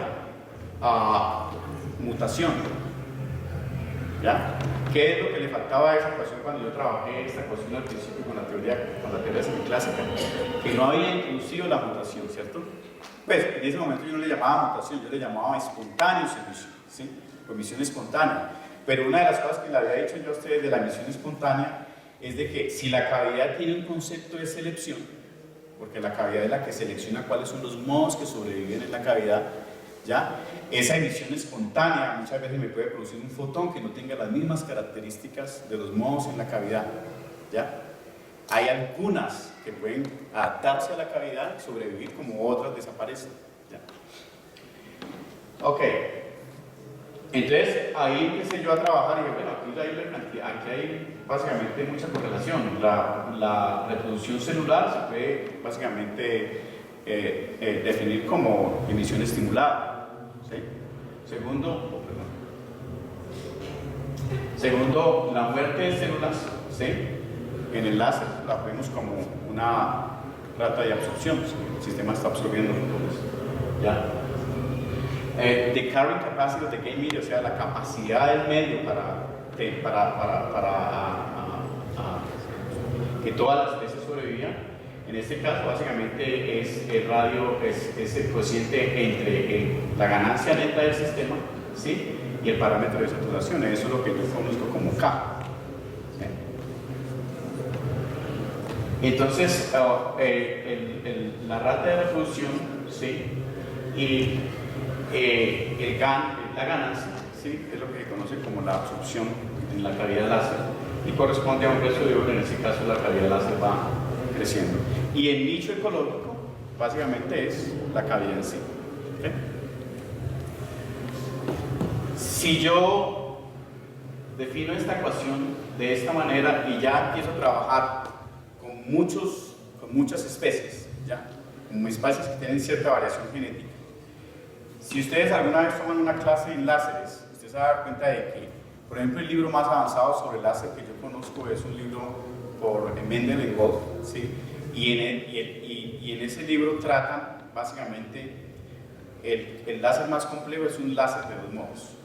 mutación, ¿ya? ¿Qué es lo que le faltaba a esa ecuación cuando yo trabajé esta ecuación al principio con la teoría semiclásica? Que no había introducido la mutación, ¿cierto? Pues en ese momento yo no le llamaba mutación, yo le llamaba espontáneos emisión, ¿sí? O emisión espontánea. Pero una de las cosas que le había dicho yo a ustedes de la emisión espontánea es de que si la cavidad tiene un concepto de selección, porque la cavidad es la que selecciona cuáles son los modos que sobreviven en la cavidad, ¿ya? Esa emisión espontánea muchas veces me puede producir un fotón que no tenga las mismas características de los modos en la cavidad, ¿ya? Hay algunas que pueden adaptarse a la cavidad y sobrevivir, como otras desaparecen, ¿ya? Ok, entonces ahí empecé yo a trabajar y dije, bueno, aquí hay básicamente mucha correlación. La reproducción celular se puede básicamente definir como emisión estimulada, ¿sí? Segundo, Segundo, la muerte de células, ¿sí? En el láser la vemos como una rata de absorción, ¿sí? El sistema está absorbiendo fotones, ¿ya? The carrying capacity of the gate media, o sea, la capacidad del medio para que todas las especies sobrevivan. En este caso, básicamente es el radio, es el cociente entre la ganancia neta del sistema, ¿sí? Y el parámetro de saturación. Eso es lo que yo conozco como K. ¿Sí? Entonces, la rata de reproducción, ¿sí? Y la ganancia, ¿sí? Es lo que se conoce como la absorción en la cavidad láser y corresponde a un peso de oro. En este caso, la cavidad láser va creciendo. Y el nicho ecológico, básicamente, es la cavidad en sí. ¿Okay? Si yo defino esta ecuación de esta manera y ya empiezo a trabajar con muchas especies, ¿ya? Con especies que tienen cierta variación genética. Si ustedes alguna vez toman una clase en láseres, ustedes se van a dar cuenta de que, por ejemplo, el libro más avanzado sobre láser que yo conozco es un libro por Mendel y Gold, ¿sí? Y en ese libro tratan básicamente el láser más complejo es un láser de 2 modos.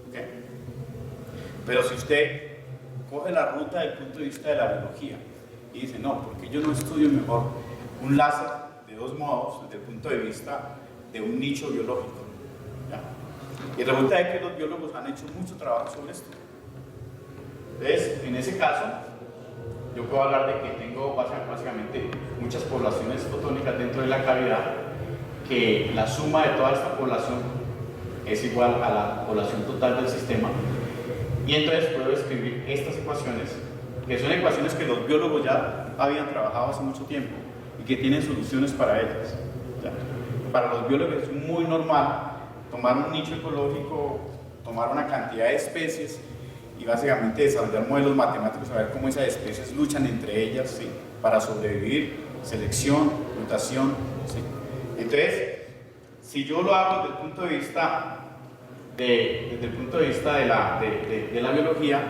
¿Okay? Pero si usted coge la ruta desde el punto de vista de la biología y dice, no, porque yo no estudio mejor un láser de 2 modos desde el punto de vista de un nicho biológico. ¿Ya? Y resulta que los biólogos han hecho mucho trabajo sobre esto. Entonces, en ese caso, yo puedo hablar de que tengo básicamente muchas poblaciones fotónicas dentro de la cavidad, que la suma de toda esta población es igual a la población total del sistema, y entonces puedo escribir estas ecuaciones, que son ecuaciones que los biólogos ya habían trabajado hace mucho tiempo y que tienen soluciones para ellas. ¿Ya? Para los biólogos es muy normal tomar un nicho ecológico, tomar una cantidad de especies y básicamente desarrollar modelos matemáticos a ver cómo esas especies luchan entre ellas, ¿sí? Para sobrevivir, selección, mutación, ¿sí? Entonces, si yo lo hago desde el punto de vista de la biología,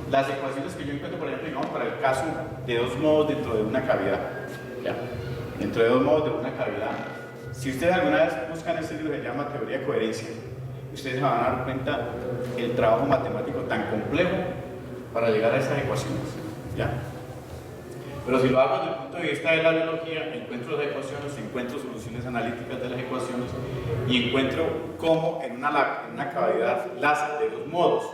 las ecuaciones que yo encuentro, por ejemplo, digamos, para el caso de 2 modos dentro de una cavidad, ¿ya? Dentro de 2 modos de una cavidad, si ustedes alguna vez buscan este libro que se llama Teoría de Coherencia, ustedes se van a dar cuenta el trabajo matemático tan complejo para llegar a esas ecuaciones, ¿ya? Pero si lo hago desde el punto de vista de la biología, encuentro las ecuaciones, encuentro soluciones analíticas de las ecuaciones y encuentro cómo en una cavidad láser de 2 modos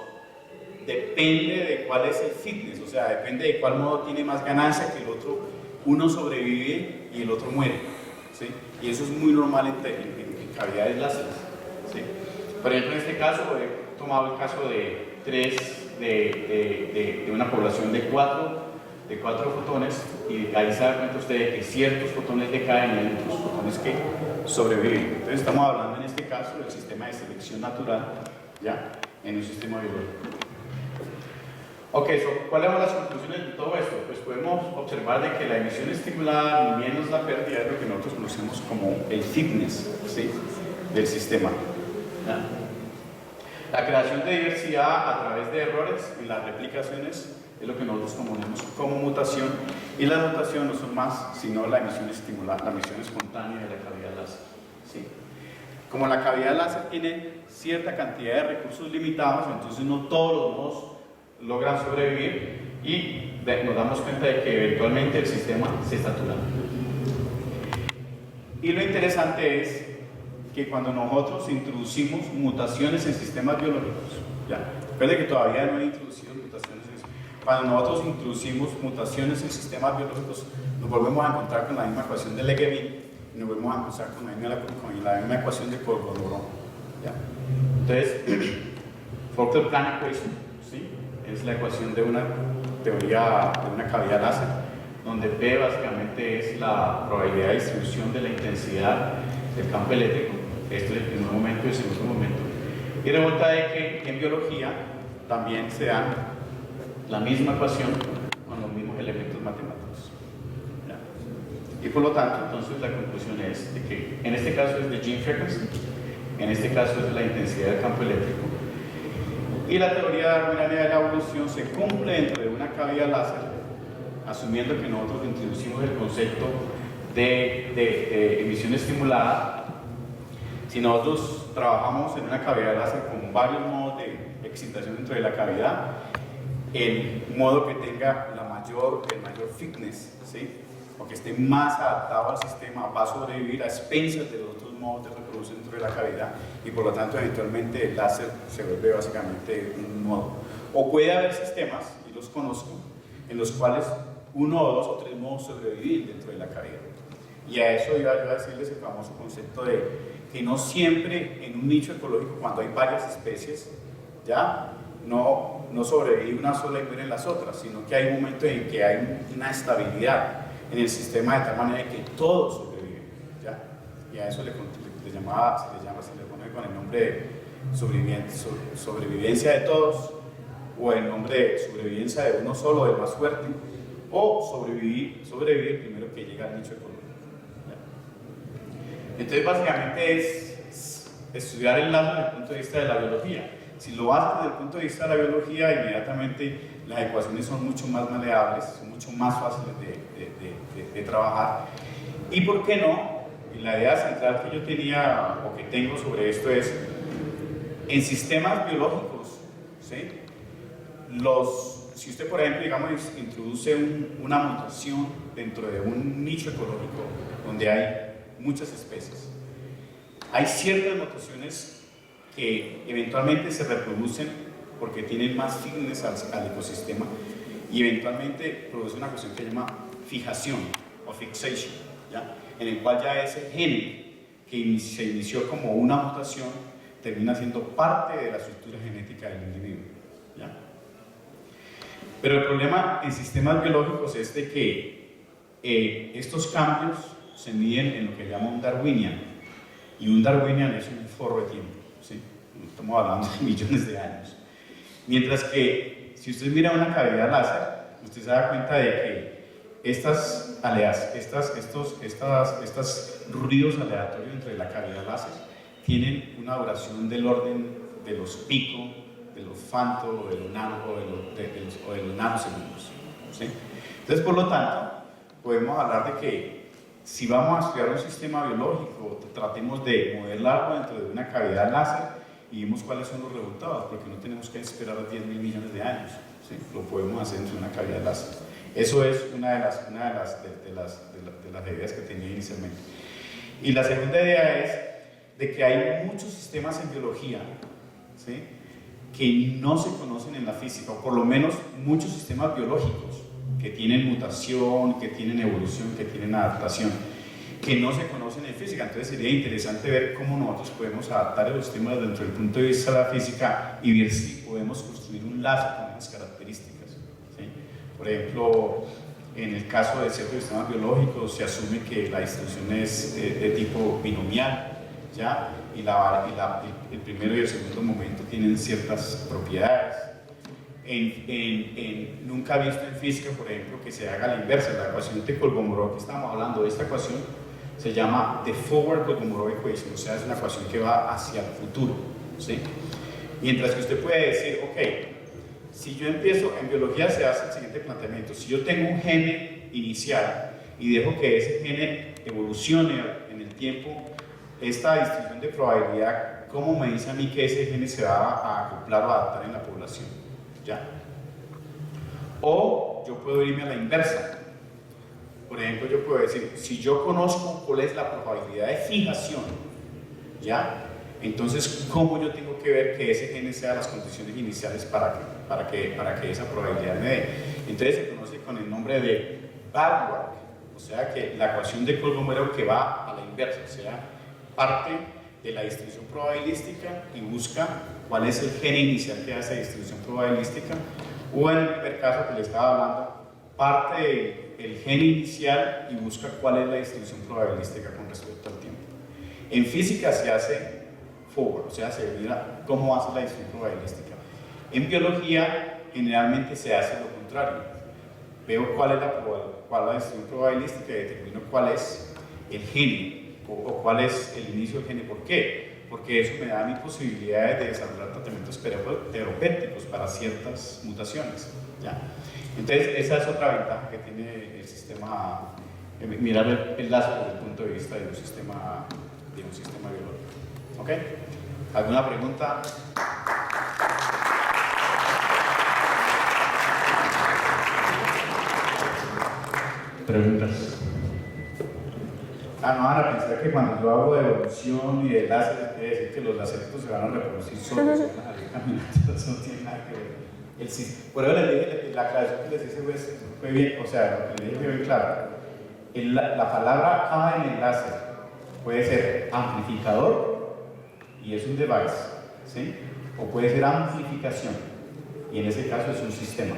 depende de cuál es el fitness, o sea, depende de cuál modo tiene más ganancia que el otro, uno sobrevive y el otro muere, ¿sí? Y eso es muy normal en cavidades láseres, ¿sí? Por ejemplo, en este caso he tomado el caso de una población de 4 fotones, y ahí se da cuenta usted que ciertos fotones decaen y hay otros fotones que sobreviven. Entonces estamos hablando en este caso del sistema de selección natural, ¿ya? En un sistema biológico. Ok, ¿cuáles son las conclusiones de todo esto? Pues podemos observar de que la emisión estimulada menos la pérdida es lo que nosotros conocemos como el fitness, ¿sí? Del sistema, ¿ya? La creación de diversidad a través de errores en las replicaciones es lo que nosotros conocemos como mutación, y la mutación no son más sino la emisión estimulada, la emisión espontánea de la cavidad láser, ¿sí? Como la cavidad láser tiene cierta cantidad de recursos limitados, entonces no todos los nodos logran sobrevivir y nos damos cuenta de que eventualmente el sistema se satura. Y lo interesante es que cuando nosotros introducimos mutaciones en sistemas biológicos, ¿ya? Recuerde que todavía no he introducido mutaciones en cuando nosotros introducimos mutaciones en sistemas biológicos, nos volvemos a encontrar con la misma ecuación de Legevin y nos volvemos a encontrar con la misma ecuación de Colbert-Lorentz, ¿ya? Entonces, Fokker-Planck equation, ¿sí? Es la ecuación de una teoría de una cavidad láser, donde P básicamente es la probabilidad de distribución de la intensidad del campo eléctrico. Esto es el primer momento y el segundo momento. Y resulta de que en biología también se dan la misma ecuación con los mismos elementos matemáticos, ¿ya? Y por lo tanto, entonces la conclusión es de que en este caso es de gene frequency, en este caso es la intensidad del campo eléctrico, Y la teoría darwiniana de la evolución se cumple dentro de una cavidad láser, asumiendo que nosotros introducimos el concepto de emisión estimulada. Si nosotros trabajamos en una cavidad láser con varios modos de excitación dentro de la cavidad, el modo que tenga el mayor fitness, ¿sí? O que esté más adaptado al sistema, va a sobrevivir a expensas de los otros modos de reproducción dentro de la cavidad, y por lo tanto eventualmente el láser se vuelve básicamente un modo. O puede haber sistemas, y los conozco, en los cuales 1 o 2 o 3 modos sobreviven dentro de la cavidad. Y a eso iba yo a decirles el famoso concepto de que no siempre en un nicho ecológico, cuando hay varias especies, ya no sobrevive una sola y mueren las otras, sino que hay un momento en que hay una estabilidad en el sistema de tal manera que todos sobreviven, ¿ya? Y a eso se le pone con el nombre de sobrevivencia de todos, o el nombre de sobrevivencia de uno solo, del más fuerte, o sobrevivir el primero que llega al nicho ecológico, ¿ya? Entonces básicamente es estudiar el lazo desde el punto de vista de la biología. Si lo haces desde el punto de vista de la biología, inmediatamente las ecuaciones son mucho más maleables, son mucho más fáciles de trabajar. ¿Y por qué no? Y la idea central que yo tenía o que tengo sobre esto es, en sistemas biológicos, ¿sí? Si usted, por ejemplo, digamos, introduce una mutación dentro de un nicho ecológico donde hay muchas especies, hay ciertas mutaciones que eventualmente se reproducen porque tienen más fitness al ecosistema, y eventualmente produce una cuestión que se llama fijación o fixation, ¿ya? En el cual ya ese gen que se inició como una mutación termina siendo parte de la estructura genética del individuo, ¿ya? Pero el problema en sistemas biológicos es de que estos cambios se miden en lo que llaman un Darwinian, y un Darwinian es un forro de tiempo, ¿sí? Estamos hablando de millones de años. Mientras que si usted mira una cavidad láser, usted se da cuenta de que estos ruidos aleatorios entre la cavidad láser tienen una duración del orden de los picos, de los fantos, o de los nanosegundos, ¿sí? Entonces, por lo tanto, podemos hablar de que si vamos a estudiar un sistema biológico, tratemos de modelarlo dentro de una cavidad láser y vemos cuáles son los resultados, porque no tenemos que esperar a 10.000 millones de años, ¿sí? Lo podemos hacer dentro de una cavidad láser. Eso es una de las ideas que tenía inicialmente. Y la segunda idea es de que hay muchos sistemas en biología, ¿sí?, que no se conocen en la física, o por lo menos muchos sistemas biológicos que tienen mutación, que tienen evolución, que tienen adaptación, que no se conocen en física. Entonces sería interesante ver cómo nosotros podemos adaptar los sistemas dentro del punto de vista de la física y ver si podemos construir un lazo con esas características, ¿sí? Por ejemplo, en el caso de ciertos sistemas biológicos se asume que la distribución es de tipo binomial, ¿ya? Y el primero y el segundo momento tienen ciertas propiedades. Nunca he visto en física, por ejemplo, que se haga la inversa. La ecuación de Kolmogorov que estamos hablando, de esta ecuación se llama the forward Kolmogorov equation, o sea, es una ecuación que va hacia el futuro, ¿sí? Mientras que usted puede decir, ok, si yo empiezo, en biología se hace el siguiente planteamiento: si yo tengo un gene inicial y dejo que ese gene evolucione en el tiempo, esta distribución de probabilidad, ¿cómo me dice a mí que ese gene se va a acoplar o adaptar en la población? ¿Ya? O yo puedo irme a la inversa. Por ejemplo, yo puedo decir, si yo conozco cuál es la probabilidad de fijación, ¿ya?, entonces, ¿cómo yo tengo que ver que ese gene sea las condiciones iniciales para que esa probabilidad me dé? Entonces se conoce con el nombre de backward, o sea que la ecuación de Kolmogorov que va a la inversa, o sea, parte de la distribución probabilística y busca cuál es el gene inicial que hace distribución probabilística, o en el primer caso que le estaba hablando, parte del gene inicial y busca cuál es la distribución probabilística con respecto al tiempo. En física se hace forward, o sea, se mira cómo hace la distribución probabilística. En biología generalmente se hace lo contrario. Veo cuál es la distribución probabilística y determino cuál es el gene o cuál es el inicio del gene. ¿Por qué? porque eso me da mi posibilidad de desarrollar tratamientos terapéuticos para ciertas mutaciones. ¿Ya? Entonces, esa es otra ventaja que tiene el sistema, mirar el láser desde el punto de vista de un sistema biológico. ¿Ok? ¿Alguna pregunta? Preguntas. No van a pensar que cuando yo hablo de evolución y de láser, quiere decir que los laceritos se van a reproducir solos, se van a salir caminando, eso no tiene nada que ver. Por eso les dije, la aclaración que les hice fue bien, o sea, lo que les dije fue bien claro. La palabra A en el láser puede ser amplificador y es un device, ¿sí? O puede ser amplificación y en ese caso es un sistema.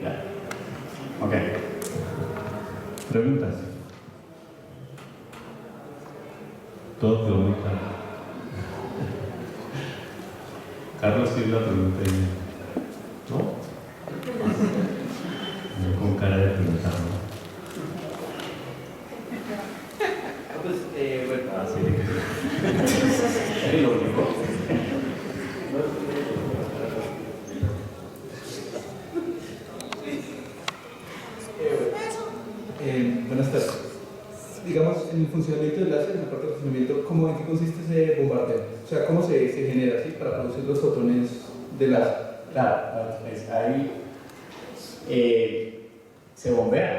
¿Ya? Ok. ¿Preguntas? Todo quedó muy claro. Carlos tiene una pregunta ahí. ¿No? Con cara de preguntar, ¿no? Pues, bueno. Ah, sí. Buenas tardes. Digamos, en el funcionamiento del láser, en la parte de funcionamiento, ¿en qué consiste ese bombardeo? O sea, ¿cómo se genera así para producir los fotones de láser? Claro, pues ahí se bombea.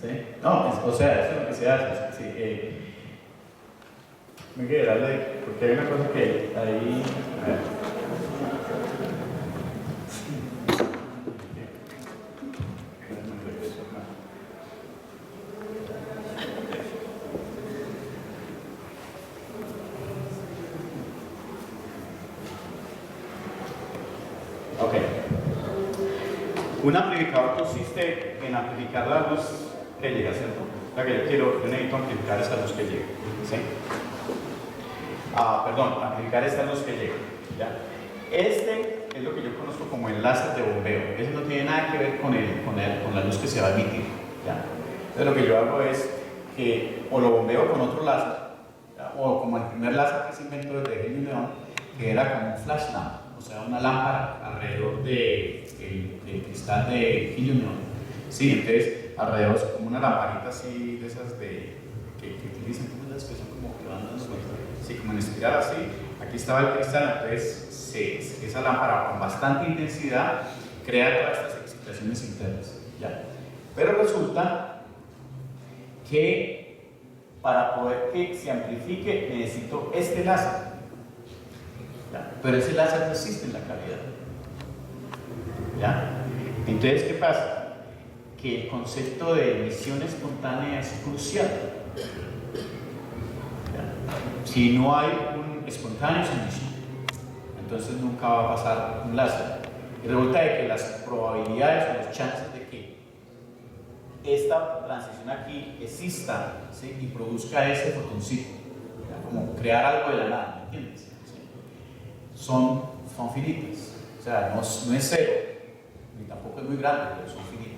¿Sí? No, o sea, eso es lo que se hace. Sí, me quiero darle, porque hay una cosa que ahí. A ver. Ok. Un amplificador consiste en amplificar la luz que llega, ¿cierto? La que yo necesito amplificar esa luz que llega, ¿sí? Amplificar esta luz que llega, ¿ya? Este es lo que yo conozco como el láser de bombeo. Eso no tiene nada que ver con la luz que se va a emitir, ¿ya? Entonces lo que yo hago es que o lo bombeo con otro láser, ¿ya? O como el primer láser que se inventó desde helio neón, que era como un flash lamp, o sea, una lámpara alrededor del cristal de helio neón. Sí, entonces alrededor es como una lamparita así de esas que utilizan como las que son como que van dando vueltas, sí, como en espiral así. Aquí estaba el cristal, entonces esa lámpara con bastante intensidad crea todas estas excitaciones internas, ¿ya? Pero resulta que para poder que se amplifique necesito este láser, ¿ya? Pero ese láser no existe en la cavidad, ¿ya? Entonces, ¿qué pasa? Que el concepto de emisión espontánea es crucial. ¿Ya? Si no hay un espontáneo emission, entonces nunca va a pasar un láser. Y resulta de que las probabilidades o los chances de que esta transición aquí exista, ¿sí? Y produzca ese fotoncito, ¿ya? Como crear algo de la nada, ¿me entiendes? ¿Sí? Son finitas. O sea, no es cero, ni tampoco es muy grande, pero son finitas.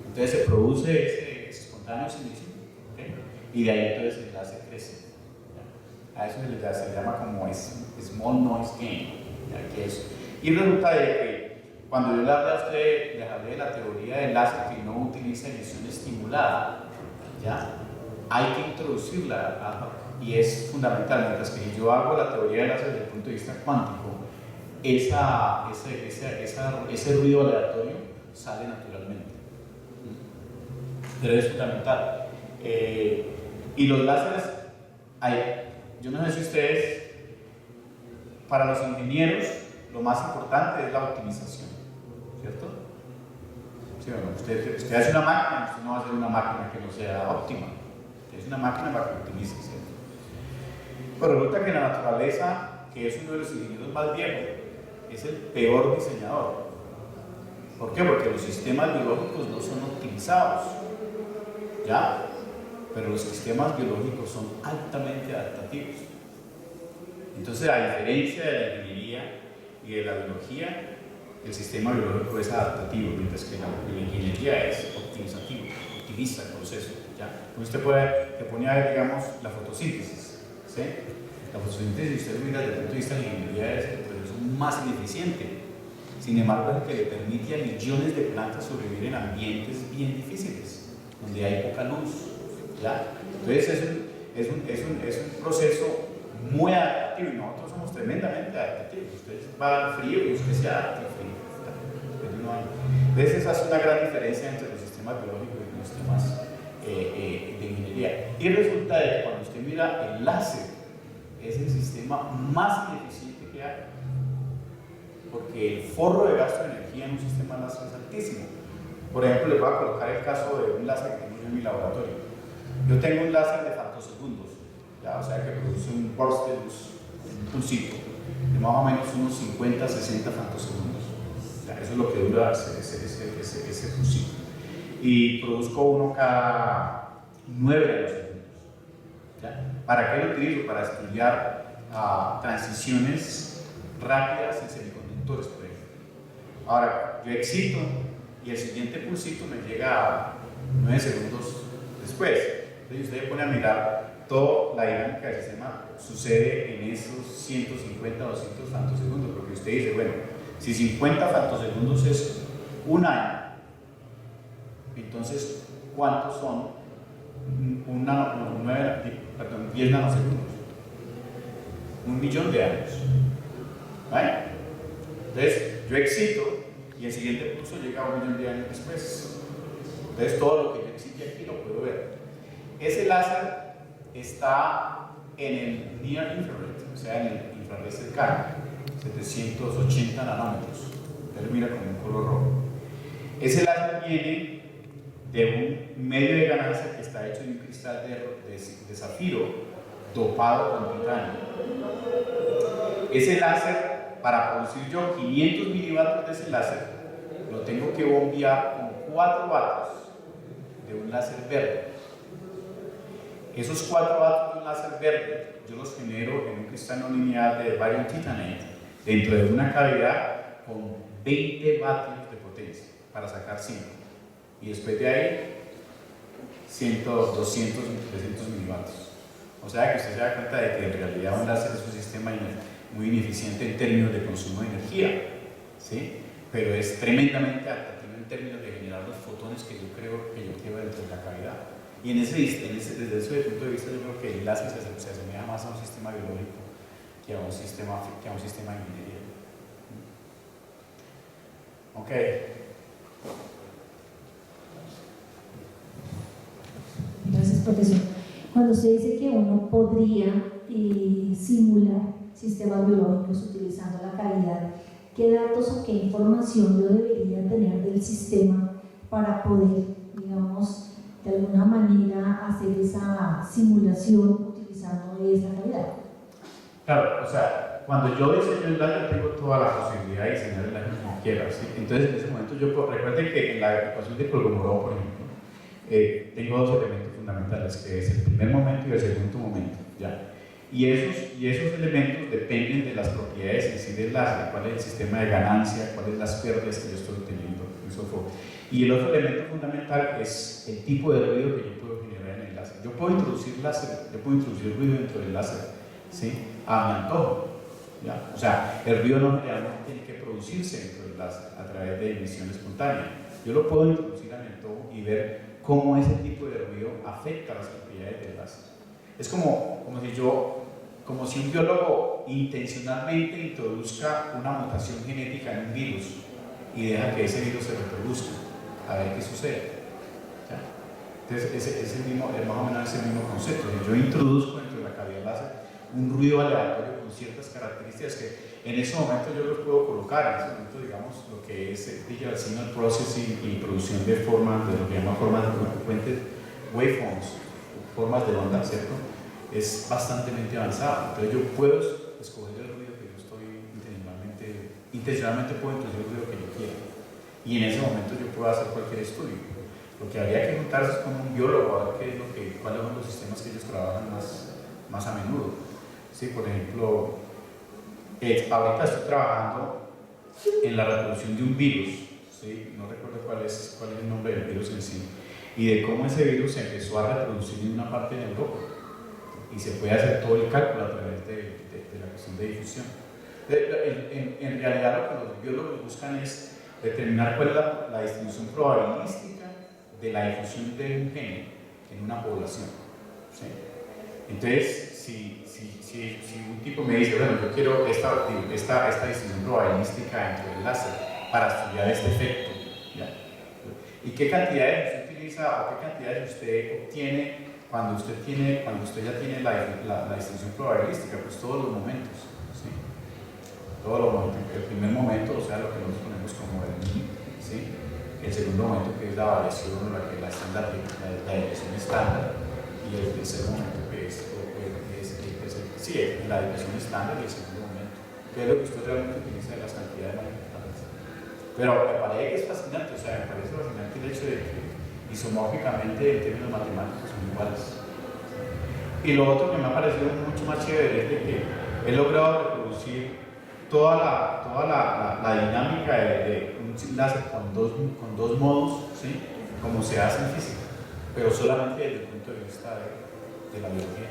Entonces se produce ese espontáneo emission, ¿okay? Y de ahí entonces el láser crece. ¿Ya? A eso se llama como small noise gain, ¿ya? Que es. Y resulta de que cuando yo le hablé a usted, les hablé de la teoría del láser que no utiliza emisión estimulada, ¿ya? Hay que introducirla y es fundamental. Mientras que yo hago la teoría del láser desde el punto de vista cuántico, ese ruido aleatorio sale naturalmente. Pero es fundamental. Y los láseres, yo no sé si ustedes, para los ingenieros, lo más importante es la optimización, ¿cierto? ¿Sí o no? Usted hace una máquina, usted no va a hacer una máquina que no sea óptima. Es una máquina para que optimice, ¿cierto? Pero resulta que la naturaleza, que es uno de los ingenieros más viejos, es el peor diseñador. ¿Por qué? Porque los sistemas biológicos no son optimizados, ¿ya? Pero los sistemas biológicos son altamente adaptativos. Entonces, a diferencia de la ingeniería y de la biología, el sistema biológico es adaptativo, mientras que la ingeniería es optimizativo, optimiza el proceso, ¿ya? Entonces usted pone a ver, digamos, la fotosíntesis, ¿sí? La fotosíntesis, si usted lo mira desde el punto de vista de la ingeniería, es el proceso más ineficiente. Sin embargo, es el que le permite a millones de plantas sobrevivir en ambientes bien difíciles, donde hay poca luz. ¿Ya? Entonces, es un proceso muy adaptativo y nosotros somos tremendamente adaptativos. Usted va al frío y usted se adapta al frío. Entonces, esa es una gran diferencia entre los sistemas biológicos y los sistemas de ingeniería. Y resulta de que cuando usted mira el láser, es el sistema más ineficiente que hay, porque el forro de gasto de energía en un sistema láser es altísimo. Por ejemplo, les voy a colocar el caso de un láser que tengo yo en mi laboratorio. Yo tengo un láser de femtosegundos, ¿ya? O sea que produce un burst de luz, un pulsito, de más o menos unos 50, 60 femtosegundos. ¿Ya? Eso es lo que dura ese pulsito. Y produzco uno cada 9 nanosegundos. ¿Ya? ¿Para qué lo utilizo? Para estudiar transiciones rápidas en semiconductores, por ejemplo. Ahora, yo excito y el siguiente pulsito me llega a 9 segundos después. Entonces usted pone a mirar toda la dinámica del sistema, sucede en esos 150 o 200 femtosegundos, porque usted dice, bueno, si 50 femtosegundos es un año, entonces, ¿cuántos son 10 nanosegundos? 1.000.000 de años. ¿Vale? Entonces, yo excito y el siguiente pulso llega a 1.000.000 de años después. Entonces, todo lo que yo excite aquí lo puedo ver. Ese láser está en el near infrared, o sea, en el infrarrojo cercano, 780 nanómetros. Él mira con un color rojo. Ese láser viene de un medio de ganancia que está hecho de un cristal de zafiro dopado con titanio. Ese láser, para producir yo 500 milivatios de ese láser, lo tengo que bombear con 4 vatios de un láser verde. Esos 4 vatios de un láser verde yo los genero en un cristal no lineal de barium titanate dentro de una cavidad con 20 vatios de potencia para sacar 5. Y después de ahí 100, 200, 300 milivatios. O sea que usted se da cuenta de que en realidad un láser es un sistema muy ineficiente en términos de consumo de energía, ¿sí? Pero es tremendamente adaptativo en términos de generar los fotones que yo creo que yo quiero dentro de la cavidad. Y desde ese punto de vista yo creo que el láser se asemeja más a un sistema biológico que a un sistema de ingeniería. Ok. Gracias, profesor. Cuando usted dice que uno podría simular sistemas biológicos utilizando la cavidad, ¿qué datos o qué información yo debería tener del sistema para poder, digamos, de alguna manera hacer esa simulación utilizando esa cavidad? Claro, o sea, cuando yo diseño el daño tengo toda la posibilidad de diseñar el daño como quiera, ¿sí? Entonces en ese momento recuerden que en la ecuación de Colombo, por ejemplo, tengo 2 elementos fundamentales, que es el primer momento y el segundo momento, ¿ya? Y esos elementos dependen de las propiedades en sí del láser, cuál es el sistema de ganancia, cuáles las pérdidas que yo estoy teniendo, y el otro elemento fundamental es el tipo de ruido que yo puedo generar en el láser. Yo puedo introducir ruido dentro del láser, ¿sí? A mi antojo, ¿ya? O sea, el ruido no realmente tiene que producirse dentro del láser a través de emisión espontánea. Yo lo puedo introducir a mi antojo y ver cómo ese tipo de ruido afecta las propiedades del láser. Es como si un biólogo intencionalmente introduzca una mutación genética en un virus y deja que ese virus se reproduzca, a ver qué sucede. ¿Ya? Entonces, es más o menos ese mismo concepto. Yo introduzco dentro de la cavidad láser un ruido aleatorio con ciertas características que en ese momento yo los puedo colocar. En ese momento, digamos, lo que es digital signal processing y producción de formas, de lo que llama formas frecuentes, waveforms, formas de onda, ¿cierto? Es bastante avanzado. Entonces yo puedo escoger el ruido que yo estoy intencionalmente puedo introducir el ruido que yo quiera. Y en ese momento yo puedo hacer cualquier estudio. Lo que habría que juntarse es con un biólogo a ver cuáles son los sistemas que ellos trabajan más a menudo. ¿Sí? Por ejemplo, ahorita estoy trabajando en la reproducción de un virus, ¿sí? No recuerdo cuál es el nombre del virus en sí, y de cómo ese virus se empezó a reproducir en una parte de Europa. y se puede hacer todo el cálculo a través de la cuestión de difusión. En realidad lo que los biólogos buscan es determinar cuál es la distribución probabilística de la difusión de un gen en una población. ¿Sí? Entonces, si un tipo me dice, bueno, yo quiero esta distribución probabilística dentro del láser para estudiar este efecto, ¿ya? ¿Y qué cantidades usted utiliza o qué cantidades usted obtiene cuando usted ya tiene la distribución probabilística? Pues todos los momentos, ¿sí? Todos los momentos. El primer momento, o sea, lo que nosotros ponemos como el mean, ¿sí? El segundo momento, que es la variación, la desviación estándar, y el tercer momento, que es la desviación estándar, y el segundo momento, que es lo que usted realmente utiliza de las cantidades manifestadas. Pero me parece que es fascinante, o sea, me parece fascinante el hecho de que isomórficamente en términos matemáticos son iguales. Y lo otro que me ha parecido mucho más chévere es de que he logrado reproducir toda la dinámica de un láser con dos modos, ¿sí? Como se hace en física, pero solamente desde el punto de vista de la biología.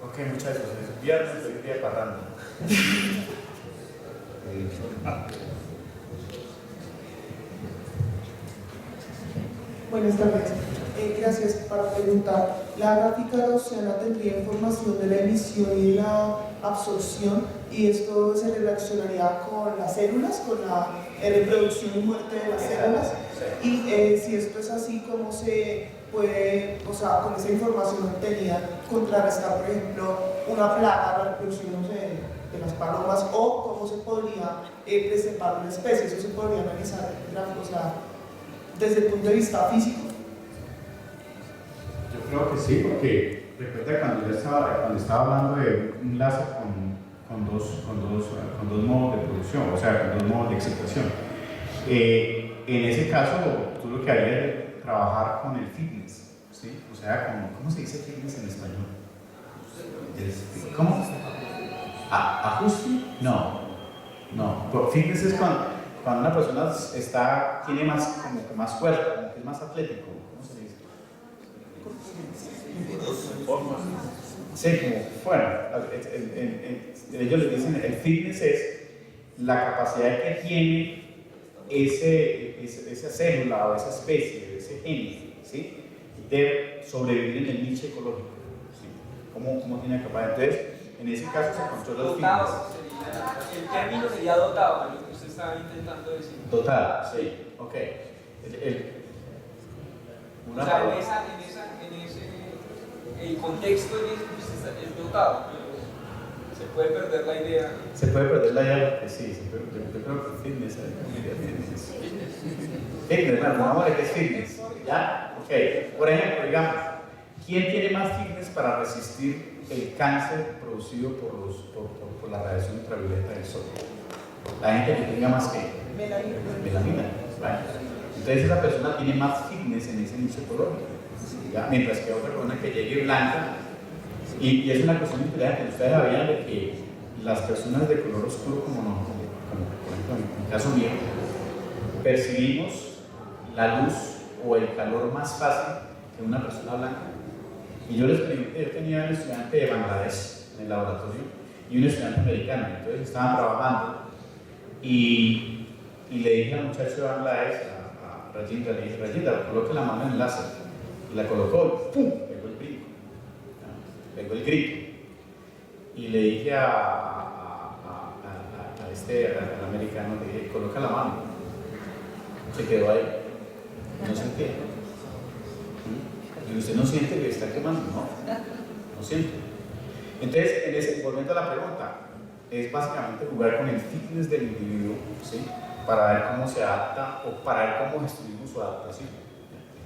Ok, muchachos, es viernes, estoy día parrando. Buenas tardes. Gracias para preguntar. La gráfica gaussiana tendría información de la emisión y de la absorción, y esto se relacionaría con las células, con la reproducción y muerte de las células. Y si esto es así, ¿cómo se puede, o sea, con esa información obtenida, contrarrestar, por ejemplo, una plaga, la reproducción, no sé, de las palomas, o cómo se podría preservar una especie? Eso se podría analizar, o sea, desde el punto de vista físico. Yo creo que sí, porque recuerda cuando estaba hablando de un láser con dos modos de producción, o sea, con dos modos de excitación. En ese caso, tú lo que harías es trabajar con el fitness, ¿sí? O sea, ¿cómo se dice fitness en español? ¿Cómo? ¿Ajuste? No. Fitness es cuando una persona tiene más fuerza, como que es más atlético. ¿Cómo se dice? Sí, bueno, ellos le dicen, el fitness es la capacidad que tiene esa célula o esa especie, ese gen, ¿sí? De sobrevivir en el nicho ecológico, ¿sí? ¿Cómo tiene capacidad? Entonces, en ese caso se controla el fitness. El término sería dotado, lo que usted estaba intentando decir. Dotado, sí, ok. O sea, el contexto es dotado, se puede perder la idea. Se puede perder la idea porque sí, yo creo que fitness, bueno, vamos a ver qué es fitness, ¿ya? Ok, por ejemplo, digamos, ¿quién tiene más fitness para resistir el cáncer producido por la radiación ultravioleta del sol? La gente que tenga más que melanina, ¿vale? Entonces esa persona tiene más fitness en ese nicho ecológico, ¿ya? Mientras que otra persona que llegue blanca, y es una cuestión interesante. Ustedes sabían de que las personas de color oscuro, como por ejemplo en el caso mío, percibimos la luz o el calor más fácil que una persona blanca. Y yo tenía un estudiante de Bangladesh en el laboratorio y un estudiante americano. Entonces estaban trabajando y le dije al muchacho de Bangladesh, a Rajinder, le dije, Rajinder, coloque la mano en el láser. Y la colocó y ¡pum! Pegó el grito. Y le dije al americano, le dije, coloca la mano. Se quedó ahí. No sentía. Y usted no siente que está quemando, no siente. Entonces, volviendo a la pregunta, es básicamente jugar con el fitness del individuo, ¿sí? Para ver cómo se adapta o para ver cómo gestionamos su adaptación.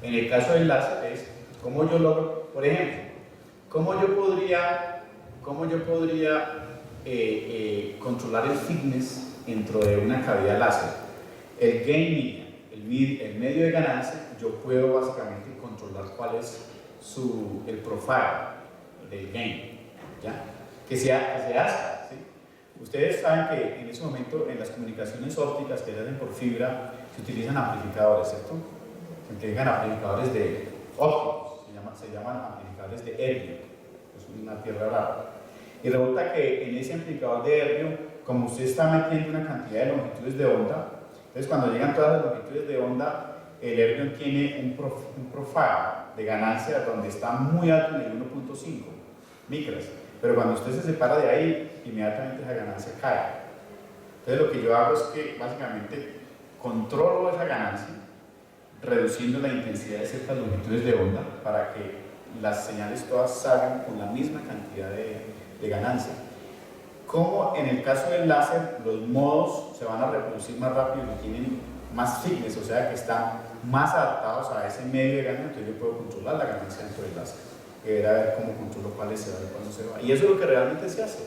En el caso del láser es cómo yo logro, por ejemplo, cómo yo podría controlar el fitness dentro de una cavidad láser. El gain media, el medio de ganancia, yo puedo básicamente controlar cuál es el profile del gain, ¿ya? Que se hace, ¿sí? Ustedes saben que en ese momento en las comunicaciones ópticas que se hacen por fibra se utilizan amplificadores, ¿cierto? Se utilizan amplificadores de ópticos, se llama se llaman amplificadores de Erbium, es una tierra rara. Y resulta que en ese amplificador de Erbium, como usted está metiendo una cantidad de longitudes de onda, entonces cuando llegan todas las longitudes de onda, el Erbium tiene un profile de ganancia donde está muy alto en el 1.5 micras, pero cuando usted se separa de ahí, inmediatamente esa ganancia cae. Entonces lo que yo hago es que básicamente controlo esa ganancia, reduciendo la intensidad de ciertas longitudes de onda para que las señales todas salgan con la misma cantidad de ganancia. Como en el caso del láser, los modos se van a reproducir más rápido y tienen más thickness, o sea que están más adaptados a ese medio de ganancia, entonces yo puedo controlar la ganancia dentro del láser, a ver cómo controlo cuáles se va y cuáles no se va. Y eso es lo que realmente se hace.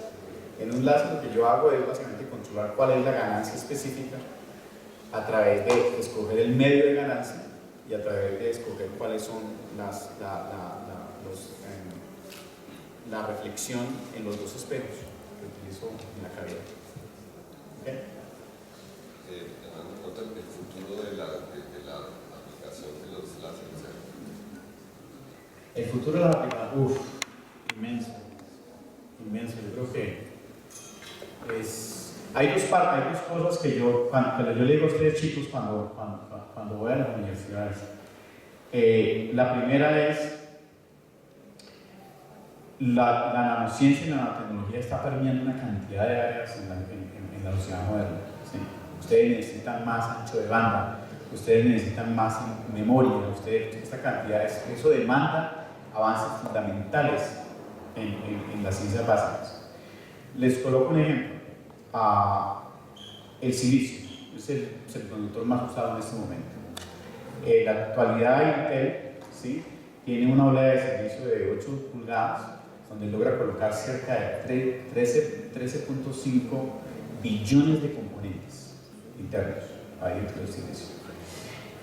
En un láser lo que yo hago es básicamente controlar cuál es la ganancia específica a través de escoger el medio de ganancia y a través de escoger cuáles son la reflexión en los dos espejos que utilizo en la cavidad. ¿Okay? Tomando en cuenta el futuro de la aplicación de los láseres. El futuro de la aplicación, inmenso, inmenso. Yo creo que hay dos cosas que yo le digo a ustedes chicos cuando voy a las universidades. La primera es la nanociencia y la nanotecnología está permeando una cantidad de áreas en la sociedad moderna. ¿Sí? Ustedes necesitan más ancho de banda, ustedes necesitan más memoria, esta cantidad, eso demanda avances fundamentales en las ciencias básicas. Les coloco un ejemplo. El silicio es el conductor más usado en este momento. En la actualidad Intel, ¿sí?, tiene una ola de servicio de 8 pulgadas donde logra colocar cerca de 13.5 billones de componentes internos ahí dentro del silicio.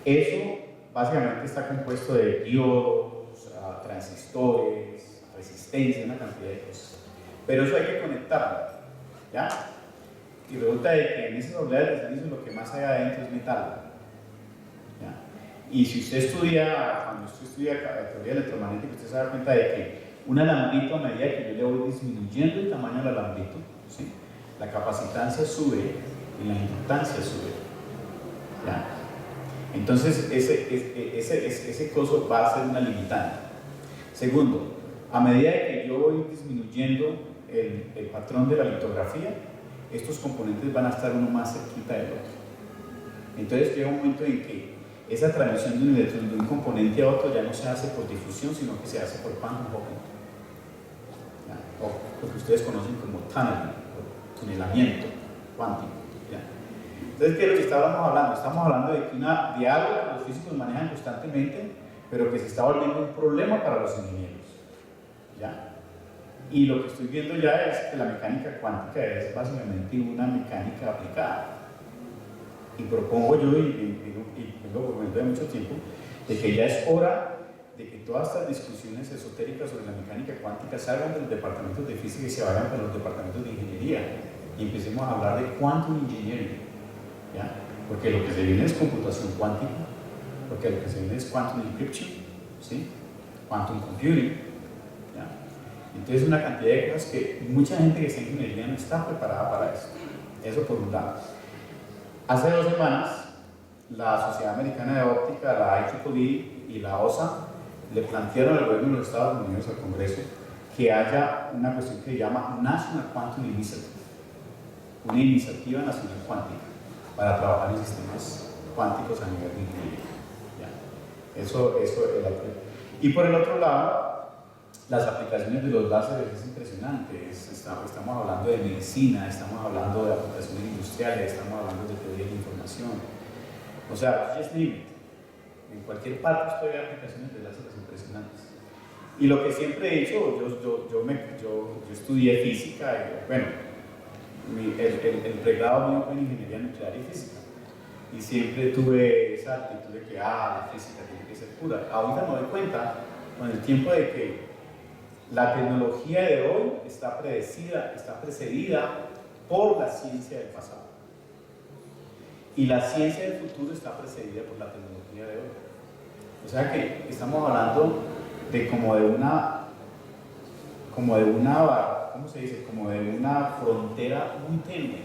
Eso básicamente está compuesto de diodos, transistores, resistencia, una cantidad de cosas. Pero eso hay que conectarlo, ¿ya? Y resulta de que en esas oleadas de silicio lo que más hay adentro es metal. ¿Ya? Y si usted cuando usted estudia teoría electromagnética, usted se da cuenta de que un alambrito, a medida que yo le voy disminuyendo el tamaño del alambrito, ¿sí?, la capacitancia sube y la inductancia sube. ¿Ya? Entonces ese coso va a ser una limitante. Segundo, a medida que yo voy disminuyendo el patrón de la litografía, estos componentes van a estar uno más cerquita del otro. Entonces llega un momento en que esa transmisión de un electrón de un componente a otro ya no se hace por difusión, sino que se hace por quantum hoping, o lo que ustedes conocen como tunneling, o tunelamiento cuántico. ¿Ya? Entonces, ¿qué es lo que estábamos hablando? Estamos hablando de algo que los físicos manejan constantemente, pero que se está volviendo un problema para los ingenieros. ¿Ya? Y lo que estoy viendo ya es que la mecánica cuántica es básicamente una mecánica aplicada. Y propongo yo, y vengo proponiendo de mucho tiempo, de que ya es hora de que todas estas discusiones esotéricas sobre la mecánica cuántica salgan de los departamentos de física y se vayan para los departamentos de ingeniería y empecemos a hablar de quantum engineering, ¿ya? Porque lo que se viene es computación cuántica, porque lo que se viene es quantum encryption, ¿sí?, quantum computing, ¿ya? Entonces una cantidad de cosas que mucha gente que está en ingeniería no está preparada para eso. Eso por un lado. Hace 2 semanas la Sociedad Americana de Óptica, la IEEE y la OSA le plantearon al gobierno de los Estados Unidos, al Congreso, que haya una cuestión que se llama National Quantum Initiative, una iniciativa nacional cuántica para trabajar en sistemas cuánticos a nivel de ingeniería. Y por el otro lado, las aplicaciones de los láseres es impresionante. Estamos hablando de medicina, estamos hablando de aplicaciones industriales, estamos hablando de teoría de la información. O sea, just name it. En cualquier parte estoy de aplicaciones de láseres impresionantes. Y lo que siempre he hecho, yo estudié física, y, bueno, el pregrado mío fue en ingeniería nuclear y física. Y siempre tuve esa actitud de que la física tiene que ser pura. Ahorita me doy cuenta, con el tiempo, de que la tecnología de hoy está precedida por la ciencia del pasado. Y la ciencia del futuro está precedida por la tecnología de hoy. O sea que estamos hablando como de una, ¿cómo se dice? Como de una frontera muy tenue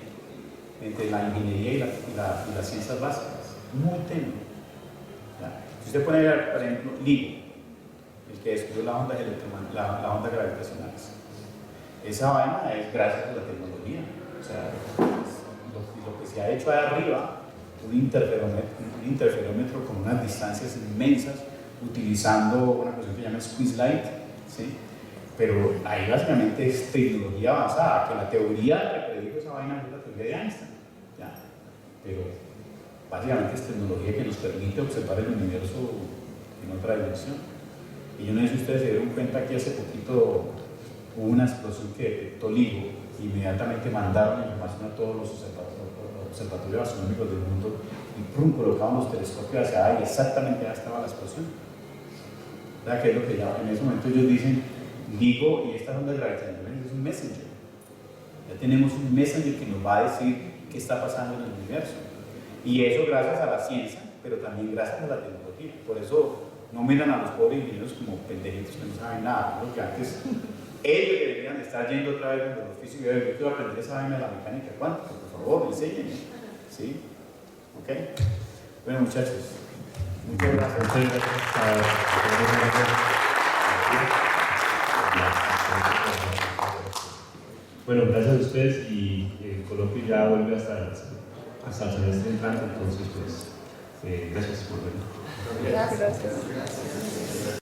entre la ingeniería y las ciencias básicas, muy tenue. ¿Ya? Si usted pone, por ejemplo, LIGO, el que descubrió las ondas gravitacionales, esa vaina es gracias a la tecnología. O sea, lo que se ha hecho ahí arriba, un interferómetro con unas distancias inmensas, utilizando una cosa que se llama squeeze light, ¿sí? Pero ahí básicamente es tecnología avanzada, que la teoría que predijo esa vaina es la teoría de Einstein, ¿ya? Pero básicamente es tecnología que nos permite observar el universo en otra dimensión. Y yo no sé si ustedes se dieron cuenta que hace poquito hubo una explosión que detectó LIGO, inmediatamente mandaron información a todos los observatorios astronómicos del mundo y ¡prum! Colocaban los telescopios hacia ahí, exactamente ya estaba la explosión. ¿Verdad? Que es lo que ya en ese momento ellos dicen, LIGO y estas ondas gravitacionales es un messenger. Ya tenemos un messenger que nos va a decir qué está pasando en el universo. Y eso gracias a la ciencia, pero también gracias a la tecnología. Por eso no miran a los pobres ingenieros como pendejitos que no saben nada. Lo que antes ellos deberían estar yendo otra vez donde los físicos. Yo quiero aprender esa vaina de la mecánica cuántica, por favor, enséñenme. ¿Sí? ¿Ok? Bueno, muchachos, muchas gracias. Muchas gracias. Bueno, gracias a ustedes y el coloquio ya vuelve hasta el semestre entrante, entonces pues gracias por venir. Gracias.